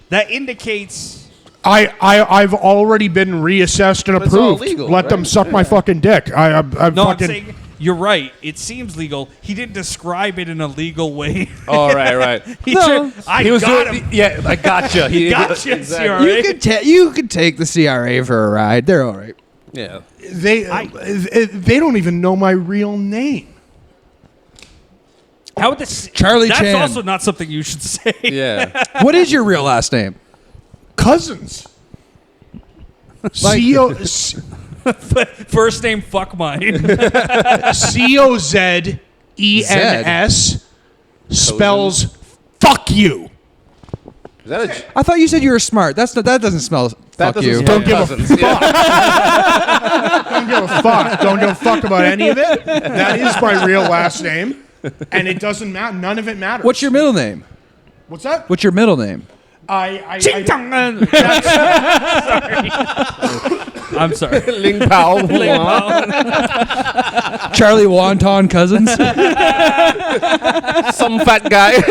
That indicates... I've already been reassessed and But it's all approved. legal, Let right? them suck my fucking dick. I'm I'm fucking... saying you're right. It seems legal. He didn't describe it in a legal way. Oh, right. He No. he was got him. Yeah, I gotcha. He Gotcha, exactly. CRA. You could take the CRA for a ride. They're all right. Yeah. They don't even know my real name. How would this... Charlie That's Chan. also not something you should say. Yeah. What is your real last name? Cousins. First name, fuck mine. COZENS spells fuck you. Is that I thought you said you were smart. That doesn't smell. that Fuck you. Don't give a Cousins. fuck. Don't give a fuck. Don't give a fuck about any of it. That is my real last name, and it doesn't matter. None of it matters. What's your middle name? What's that? What's your middle name? I'm sorry. Ling Pao. Charlie Wonton Cousins. Some fat guy.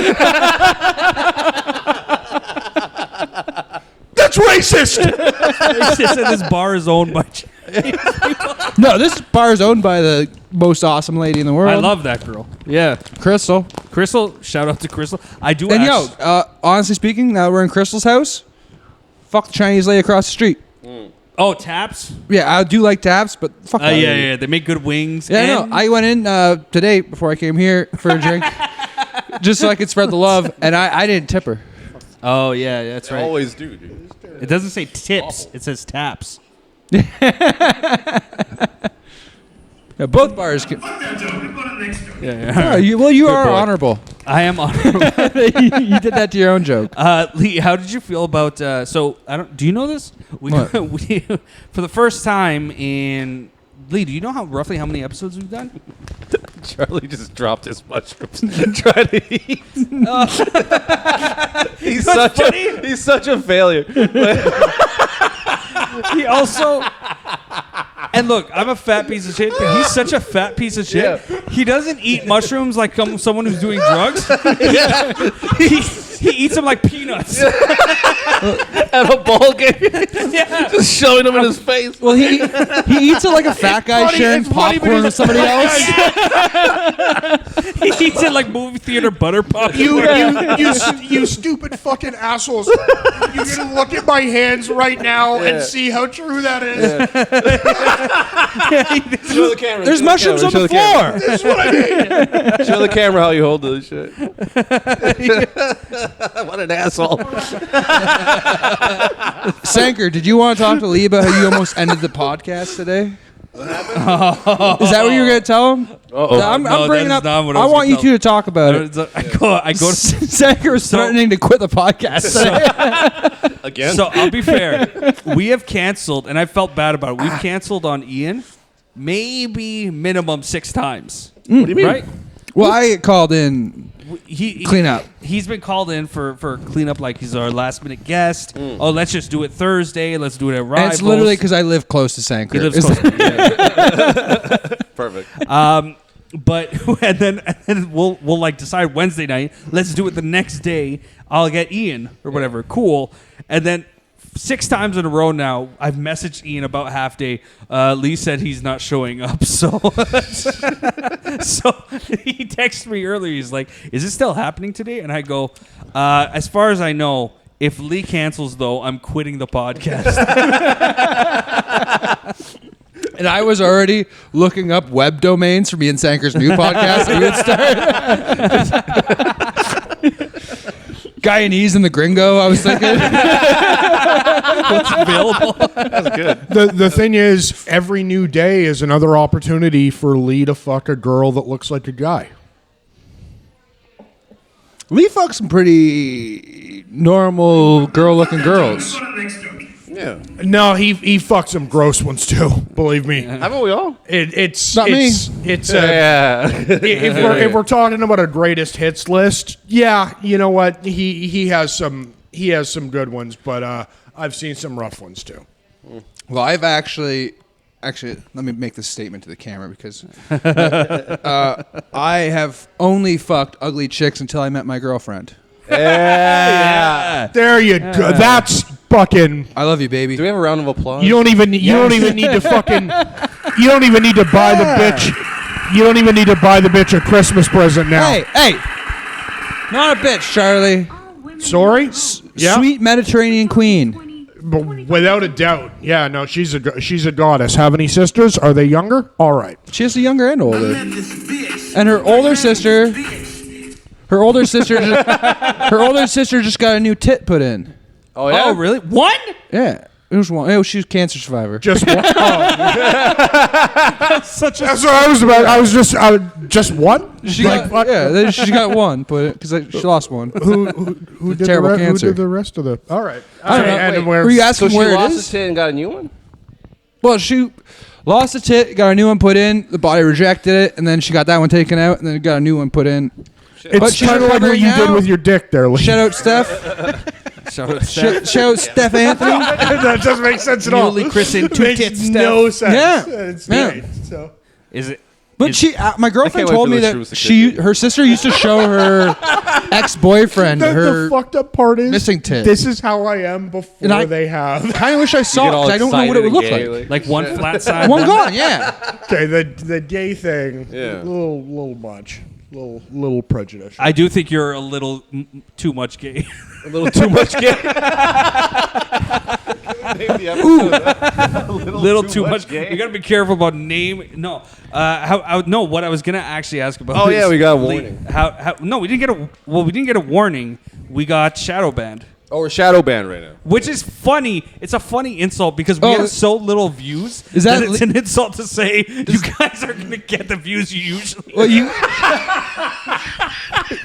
That's racist. It's just that this bar is owned by... No, this bar is owned by the most awesome lady in the world. I love that girl. Yeah. Crystal. Crystal, shout out to Crystal. I do And ask... honestly speaking, now we're in Crystal's house. Fuck the Chinese lady across the street. Oh, Taps? Yeah, I do like taps, but fuck that lady. Yeah. They make good wings. Yeah, I and know. I went in today before I came here for a drink, just so I could spread the love, and I didn't tip her. Oh, yeah, that's right. Always do, dude. It doesn't say tips. It says taps. Yeah, both bars. Fuck that joke. Let's go to the next joke. Yeah. You are boy. honorable. I am honorable. You did that to your own joke. Lee, how did you feel about... so, I don't... Do you know this? We for the first time in... Lee, do you know roughly how many episodes we've done? Charlie just dropped his mushrooms. Trying to eat. He's such a failure. He also... And look, I'm a fat piece of shit, but he's such a fat piece of shit. Yeah. He doesn't eat mushrooms like someone who's doing drugs. He eats them like peanuts. At a ball game. Yeah. Just showing him in his face. Well, he eats it like a fat guy sharing popcorn with somebody else. He eats it like movie theater butter pop. You stupid fucking assholes. You're gonna look at my hands right now and see how true that is. Show the camera. There's mushrooms on the floor. This is what I mean. Show the camera how you hold this shit. What an asshole. Sanker, did you want to talk to Lee about how you almost ended the podcast today? Is that what you were going to tell him? I'm bringing up. Not what I was want gonna you two to talk about it. I go to... Sanker was threatening to quit the podcast today. Again? So I'll be fair. We have canceled, and I felt bad about it. We've canceled on Ian maybe minimum 6 times. What do you mean? Right? Well, I get called in. Clean up. He's been called in for cleanup, like he's our last minute guest. Oh, let's just do it Thursday. Let's do it at Rivals. And it's literally because I live close to Sanker. He lives close. Perfect. But and then we'll like decide Wednesday night. Let's do it the next day. I'll get Ian or whatever. Cool. And then 6 times in a row now, I've messaged Ian about half day. Lee said he's not showing up, so so he texted me earlier. He's like, "Is it still happening today?" And I go, "As far as I know, if Lee cancels, though, I'm quitting the podcast." And I was already looking up web domains for me and Sanker's new podcast that we would start. Guyanese and the Gringo, I was thinking. What's available? That's good. The thing is, every new day is another opportunity for Lee to fuck a girl that looks like a guy. Lee fucks some pretty normal girl-looking girls. Let's go to the next joke. Yeah. No, he fucks some gross ones too. Believe me. Haven't we all? It's Not me. It's Yeah. if we're talking about a greatest hits list, yeah, you know what? He has some good ones, but I've seen some rough ones too. Well, I've actually, let me make this statement to the camera because I have only fucked ugly chicks until I met my girlfriend. Yeah. There you go. That's fucking. I love you, baby. Do we have a round of applause? You don't even need to fucking. You don't even need to buy the bitch. You don't even need to buy the bitch a Christmas present now. Hey, not a bitch, Charlie. Sorry. Yeah. Sweet Mediterranean queen. But without a doubt. Yeah, no, she's a goddess. Have any sisters? Are they younger? All right. She has a younger and older. And her older sister just got a new tit put in. Oh, yeah? Oh, really? One? Yeah. It was one. Oh, she's a cancer survivor. Just one. Such a. That's what I was about. I was just one. She got one, but because she lost one. Who did terrible cancer. Who did the rest of the? All right. I don't know. And Wait, where- were you asking So she where it lost is? a tit and got a new one? Well, she lost a tit, got a new one put in. The body rejected it, and then she got that one taken out, and then got a new one put in. It's she's kind of like what recovering you did now. with your dick there, Lee. Shout out Steph. Shout out Steph Anthony. That doesn't make sense at all. Newly christened two Makes tits no sense. Yeah. It's Yeah. great. So. Is it? But my girlfriend wait told for me the that truth to her sister used to show her ex-boyfriend The her. fucked up part is missing tit. This is how I am before And I- they have. Kind of wish I saw it because I don't know what it would look like. Like one flat side? One gone, yeah. Okay, the gay thing. Yeah. Little much. Little prejudicial. I do think you're a little too much gay. A little too much gay. little too much gay. You gotta be careful about name. No, no. What I was gonna actually ask about. Oh, yeah, is we got a Lee, warning. How? No, we didn't get a. Well, we didn't get a warning. We got shadow banned. Oh, we're shadow banned right now. Which is funny. It's a funny insult because we have so little views. Is that it's an insult to say you guys are gonna get the views you usually. Well, you.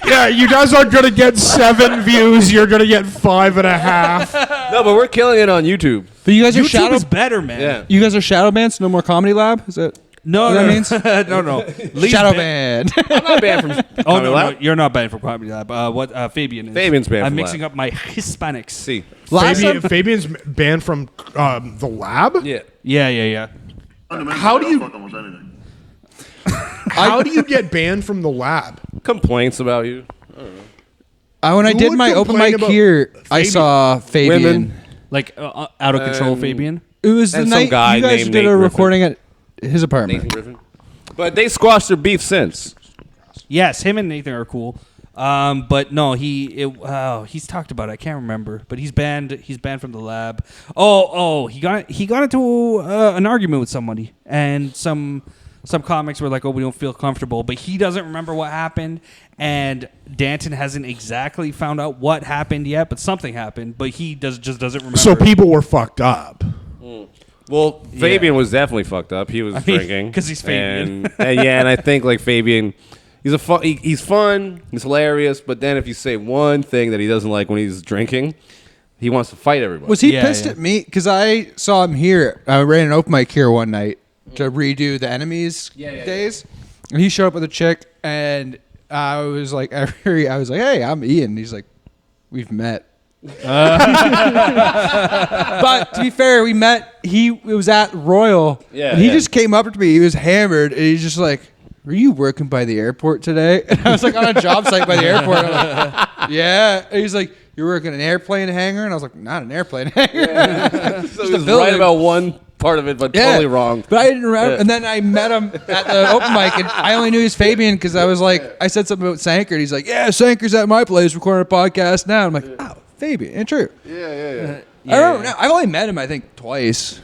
Yeah, you guys aren't gonna get 7 views. You're gonna get 5.5. No, but we're killing it on YouTube. But you guys are YouTube shadow. is better, man. Yeah. You guys are shadow banned. So no more comedy lab. Is that? No, What that no, means? no, no. Lee's Shadow ban- banned. I'm not banned from Oh Comedy no, Lab. no, you're not banned from Comedy Lab. What Fabian is? Fabian's banned I'm from mixing Lab. up my Hispanics. See. Fabian's banned from the lab. Yeah. Yeah. How do you- Fuck almost anything. How do you get banned from the lab? Complaints about you. When I Who did would my open complain mic about here, I Fabian? saw Fabian. Women. Like out of control, Fabian. It was the And some night guy you guys named did Nate a Griffin. recording at his apartment. Nathan Griffin. But they squashed their beef since. Yes, him and Nathan are cool. But no, he's talked about it. I can't remember. But he's banned. He's banned from the lab. He got into an argument with somebody, and some comics were like, "Oh, we don't feel comfortable," but he doesn't remember what happened, and Danton hasn't exactly found out what happened yet, but something happened. But he just doesn't remember. So people were fucked up. Well, Fabian was definitely fucked up. He was drinking 'cause he's Fabian. And I think like Fabian, he's he's fun, he's hilarious. But then if you say one thing that he doesn't like when he's drinking, he wants to fight everybody. Was he Yeah, pissed yeah. at me? Because I saw him here. I ran an open mic here one night to redo the Enemies days. And he showed up with a chick, and I was like, hey, I'm Ian. He's like, we've met. But to be fair, we met. It was at Royal. Yeah, and he yeah. just came up to me. He was hammered, and he's just like, "Are you working by the airport today?" And I was like, on a job site by the airport. I'm like, yeah. And he's like, "You're working an airplane hangar?" And I was like, "Not an airplane hangar." So he was right about one part of it, but totally wrong. But I didn't remember. And then I met him at the open mic, and I only knew he was Fabian because I was like, I said something about Sanker, and he's like, "Yeah, Sanker's at my place recording a podcast now." I'm like, "Oh, Fabian, and true." Yeah. I don't know. I've only met him, I think, twice.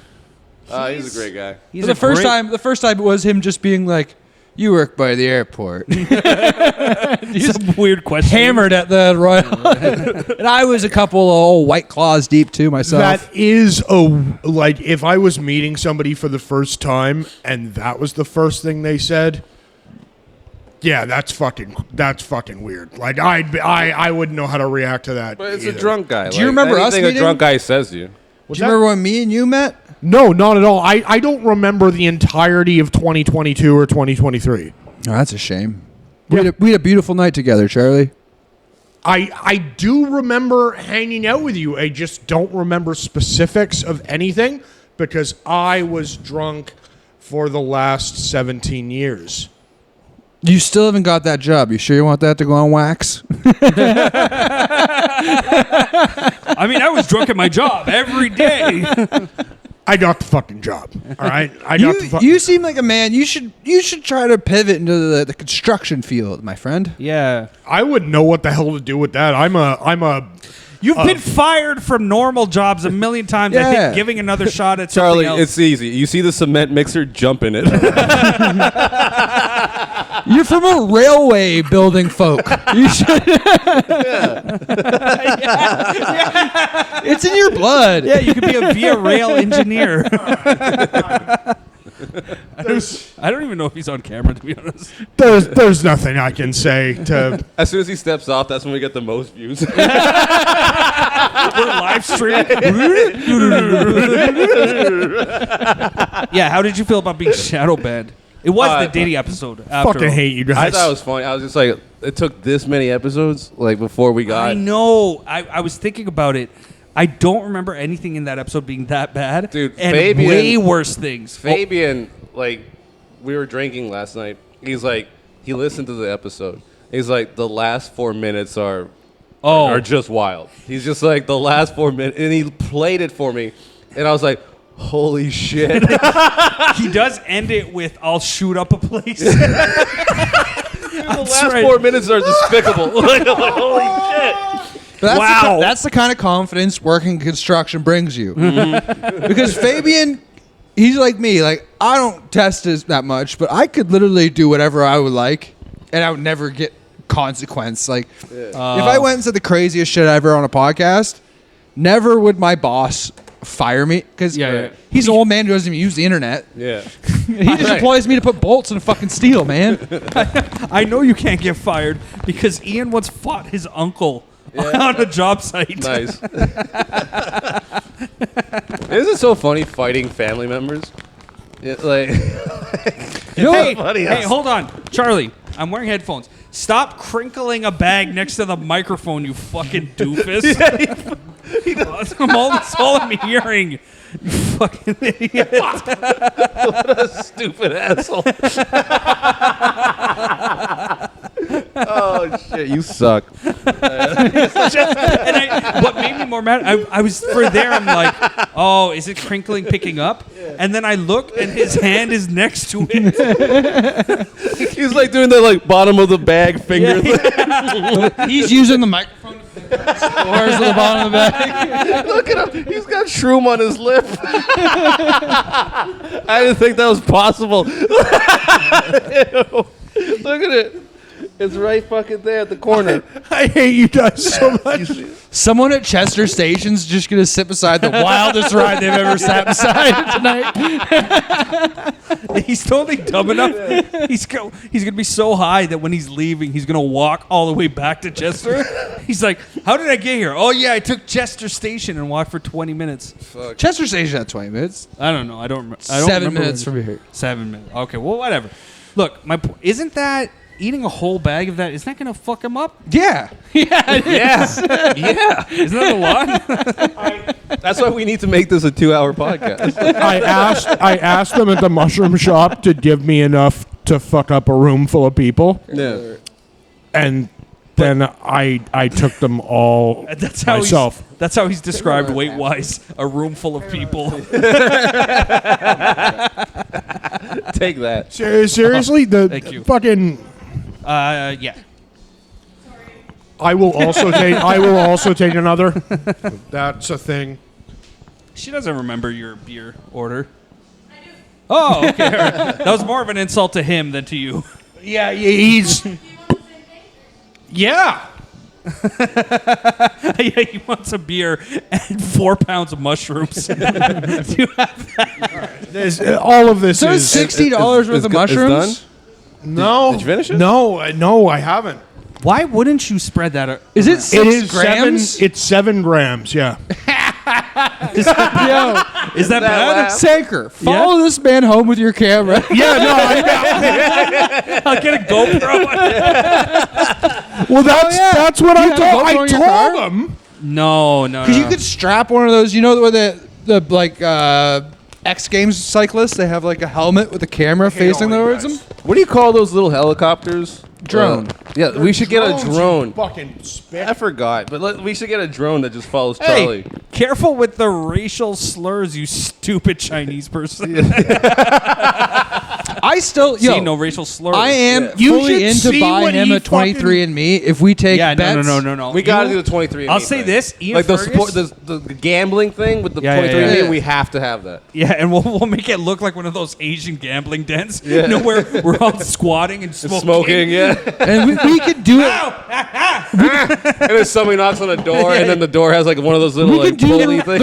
He's a great guy. He's The first time it was him just being like, "You work by the airport." Some weird question. Hammered at the Royal. And I was a couple of old White Claws deep too myself. That is like if I was meeting somebody for the first time and that was the first thing they said. Yeah, that's fucking weird. Like I wouldn't know how to react to that. But it's either. a drunk guy. Do you remember us anything a meeting? drunk guy says to you? What's Do you remember when me and you met? No, not at all. I don't remember the entirety of 2022 or 2023. Oh, that's a shame. We had a beautiful night together, Charlie. I do remember hanging out with you. I just don't remember specifics of anything because I was drunk for the last 17 years. You still haven't got that job. You sure you want that to go on wax? I mean, I was drunk at my job every day. I got the fucking job. All right, I got the fucking. You seem like a man. You should try to pivot into the construction field, my friend. Yeah. I wouldn't know what the hell to do with that. I'm a. You've been fired from normal jobs a million times. I Yeah. think giving another shot at Charlie, something else. it's easy. You see the cement mixer, jump in it. You're from a railway building folk. You should. It's in your blood. Yeah, you could be a Via Rail engineer. I don't even know if he's on camera, to be honest. There's nothing I can say to. As soon as he steps off, that's when we get the most views. We're live streaming. Yeah, how did you feel about being shadow banned? It was the Diddy episode. After Fucking all. hate you I guys. thought it was funny. I was just like, it took this many episodes, like before we got. I know. I was thinking about it. I don't remember anything in that episode being that bad. Dude, and Fabian- way worse things. Fabian, like, we were drinking last night. He's like, he listened to the episode. He's like, the last 4 minutes are just wild. He's just like, the last 4 minutes, and he played it for me, and I was like, holy shit. He does end it with, I'll shoot up a place. The last 4 minutes are despicable. Like, holy shit. But that's Wow. that's the kind of confidence working construction brings you. Because Fabian, he's like me. Like, I don't test that much, but I could literally do whatever I would like, and I would never get consequence. Like, if I went and said the craziest shit ever on a podcast, never would my boss fire me. Because he's an old man who doesn't even use the internet. Yeah. He just employs me to put bolts in fucking steel, man. I know you can't get fired because Ian once fought his uncle on a job site. Nice. Isn't it so funny fighting family members? Like, Hey, hold on. Charlie, I'm wearing headphones. Stop crinkling a bag next to the microphone, you fucking doofus. That's all I'm hearing. You fucking idiot. what a stupid asshole. Oh, shit, you suck. What made me more mad, I was for there, I'm like, oh, is it crinkling picking up? And then I look and his hand is next to it. He's like doing the like bottom of the bag finger thing. He's using the microphone to pick up scores at the bottom of the bag. Look at him. He's got shroom on his lip. I didn't think that was possible. Look at it. It's right fucking there at the corner. I hate you guys so much. Someone at Chester Station's just gonna sit beside the wildest ride they've ever sat beside tonight. He's totally dumb enough. He's gonna be so high that when he's leaving, he's gonna walk all the way back to Chester. He's like, "How did I get here? Oh yeah, I took Chester Station and walked for 20 minutes." Chester Station at 20 minutes. I don't know. I don't remember. 7 minutes from here. 7 minutes. Okay, well, whatever. Look, isn't that eating a whole bag of that? Isn't that gonna fuck him up? Yeah. Yeah. Isn't that a lot? That's why we need to make this a 2-hour podcast. I asked them at the mushroom shop to give me enough to fuck up a room full of people, Yeah. and then I took them all That's how myself. That's how he's described weight-wise. A room full of people. Take that. Seriously, Thank you. fucking. Yeah. I will also take another. That's a thing. She doesn't remember your beer order. I do. Oh, okay. All right. That was more of an insult to him than to you. Yeah, he's. Yeah. Yeah, he wants a beer and 4 pounds of mushrooms. Do you have that? All of this So is it's $60 worth of mushrooms? no. Did you finish it? No, I haven't. Why wouldn't you spread that? Is it It 6 is grams? 7. It's 7 grams. Yeah. Yo, Is that bad? Sanker, follow this man home with your camera. Yeah, no, I'll get a GoPro. well, that's what You have a GoPro I in your told car? them. No. Because you could strap one of those. You know where the like X Games cyclists, they have like a helmet with a camera facing towards them. What do you call those little helicopters? Drone. Yeah, we should get a Drones, you drone. Fucking spit. I forgot, but we should get a drone that just follows Hey, Charlie. careful with the racial slurs, you stupid Chinese person. I still, See, no racial slurs. I am You fully should into see buying what him he a 23andMe if we take Yeah, bets. no. We got to do the 23andMe. I'll say thing. this, Ian like Fergus- the gambling thing with the Yeah, 23andMe, yeah. we have to have that. Yeah, and we'll make it look like one of those Asian gambling dens. Yeah. You know, where we're all squatting and smoking. Smoking, yeah. And we could do it. And then somebody knocks on the door, and then the door has like one of those little We like could do pulley things.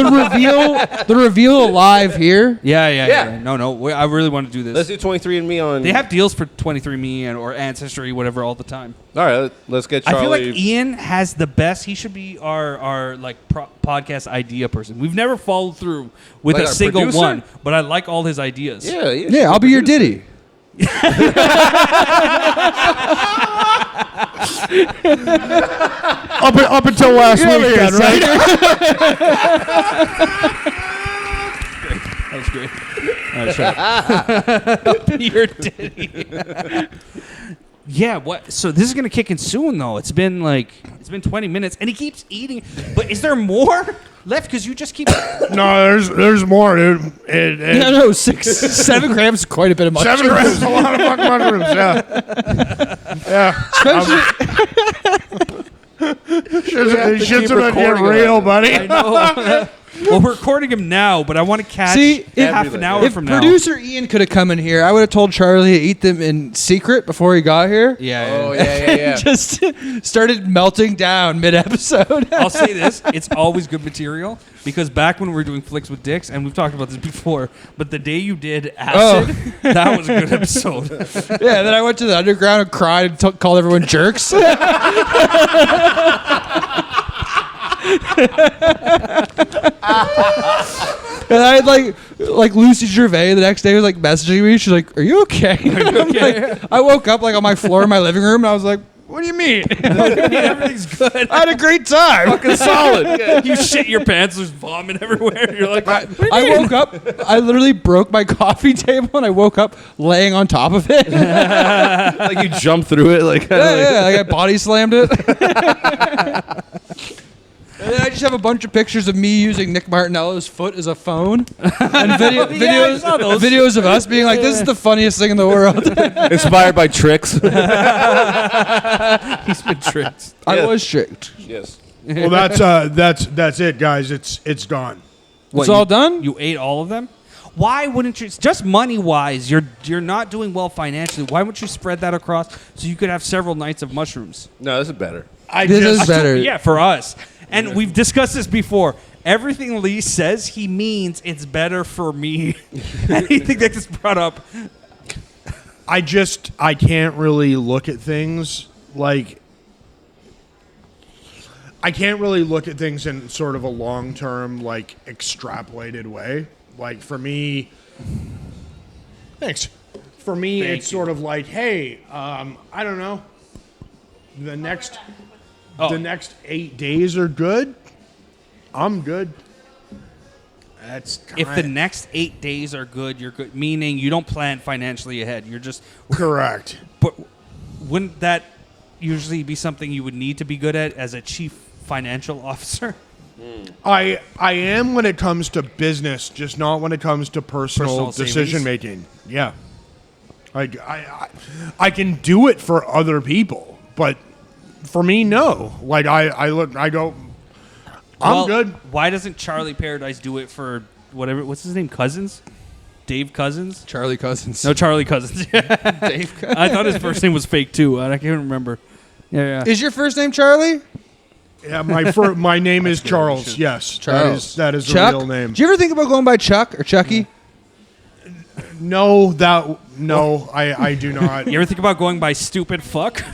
the reveal live here. Yeah. No. I really want to do this. Let's do 23andMe on. They have deals for 23andMe or Ancestry, whatever, all the time. All right, let's get Charlie. I feel like Ian has the best. He should be our like podcast idea person. We've never followed through with Like a our single producer? one, but I like all his ideas. Yeah, I'll be your Diddy. Up until last week, then, right? That was great. Your Diddy. Yeah, what? So this is gonna kick in soon, though. It's been 20 minutes, and he keeps eating. But is there more left? Because you just keep. No, there's more, dude. No, 7 grams is quite a bit of mushrooms. 7 grams is a lot of fucking mushrooms. Yeah. Shit's gonna get real, buddy. I know. Well, we're recording him now, but I want to catch half an hour if from now. producer Ian could have come in here, I would have told Charlie to eat them in secret before he got here. Yeah. Oh yeah. Just started melting down mid-episode. I'll say this: it's always good material because back when we were doing Flicks with Dicks, and we've talked about this before, but the day you did acid, that was a good episode. Yeah, then I went to the underground and cried and called everyone jerks. And I had like Lucy Gervais the next day was like messaging me. She's like, "Are you okay?" I'm like, I woke up like on my floor in my living room, and I was like, "What do you mean? Everything's good. I had a great time." Fucking solid. You shit your pants. There's vomit everywhere. You're like, I woke up. I literally broke my coffee table, and I woke up laying on top of it. Like you jump through it, like Like I body slammed it. And then I just have a bunch of pictures of me using Nick Martinello's foot as a phone, and videos of us being like, "This is the funniest thing in the world." inspired by tricks. he's been tricked. I was tricked. Yes. Well, that's it, guys. It's gone. It's all done. You ate all of them. Why wouldn't you? Just money wise, you're not doing well financially. Why wouldn't you spread that across so you could have several nights of mushrooms? No, this is better. This is better. Yeah, for us. And we've discussed this before. Everything Lee says, he means it's better for me. Anything that gets brought up. I can't really look at things like. I can't really look at things in sort of a long-term, like, extrapolated way. Like, for me... Thanks. For me, it's sort of like, hey, I don't know. The next 8 days are good. I'm good. That's If the next 8 days are good, you're good. Meaning you don't plan financially ahead. You're just... correct. But wouldn't that usually be something you would need to be good at as a chief financial officer? I am when it comes to business, just not when it comes to personal decision making. Yeah, like I can do it for other people, but for me, no. Like I go, I'm good. Why doesn't Charlie Paradise do it for whatever? What's his name? Cousins? Dave Cousins? Charlie Cousins. No, Charlie Cousins. Dave. I thought his first name was fake too. I can't remember. Yeah. Is your first name Charlie? Yeah, my name is Charles. Yes, Charles. That is Chuck? the real name. Do you ever think about going by Chuck or Chucky? No, I do not. You ever think about going by stupid fuck?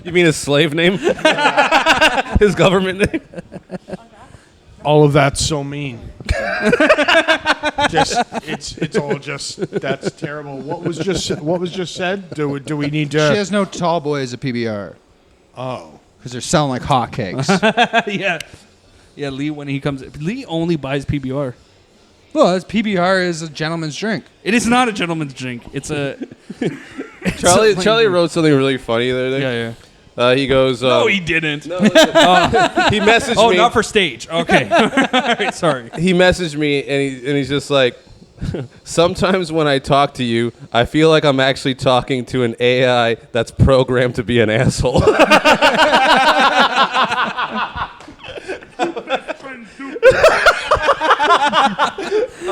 You mean his slave name? His government name. All of that's so mean. It's all just that's terrible. What was just said? Do we need to? She has no tall boy as a PBR. Oh, Because they're selling like hotcakes. Yeah, Lee, when he comes... Lee only buys PBR. Well, that's PBR is a gentleman's drink. It is not a gentleman's drink. It's a... Charlie wrote something really funny the other day. Yeah. He goes... no, he didn't. No, he messaged me. Oh, not for stage. Okay. All right, sorry. He messaged me, and he's just like, sometimes when I talk to you, I feel like I'm actually talking to an AI that's programmed to be an asshole.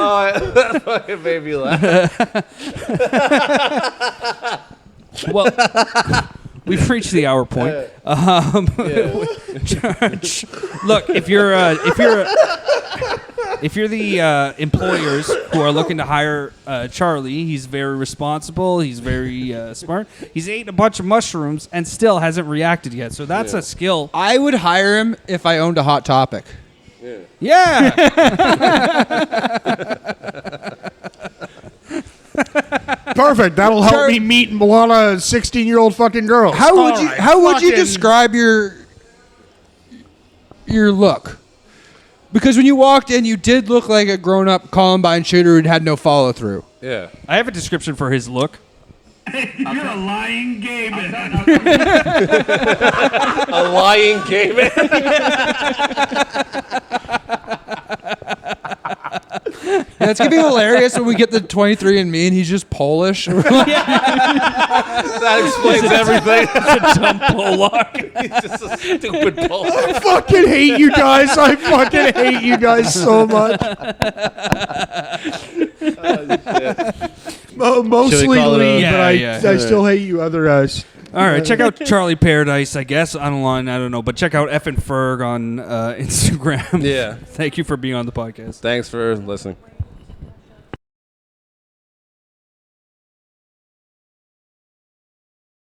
That fucking made me laugh. Well, we've reached the hour point. Look, if you're the employers who are looking to hire Charlie, he's very responsible. He's very smart. He's eaten a bunch of mushrooms and still hasn't reacted yet. So that's a skill. I would hire him if I owned a Hot Topic. Yeah. perfect. That'll help me meet a lot of 16-year-old fucking girls. How would you describe your look? Because when you walked in, you did look like a grown-up Columbine shooter who had no follow-through. Yeah. I have a description for his look. You're a lying gay man. A lying gay man. Yeah, it's gonna be hilarious when we get the 23andMe and he's just Polish. That explains everything. It's a dumb Polak. He's just a stupid Polak. I fucking hate you guys. I fucking hate you guys so much. Mostly Lee, but I still hate you other guys. All right, check out Charlie Paradise, I guess, online. I don't know. But check out F and Ferg on Instagram. Yeah. Thank you for being on the podcast. Thanks for listening.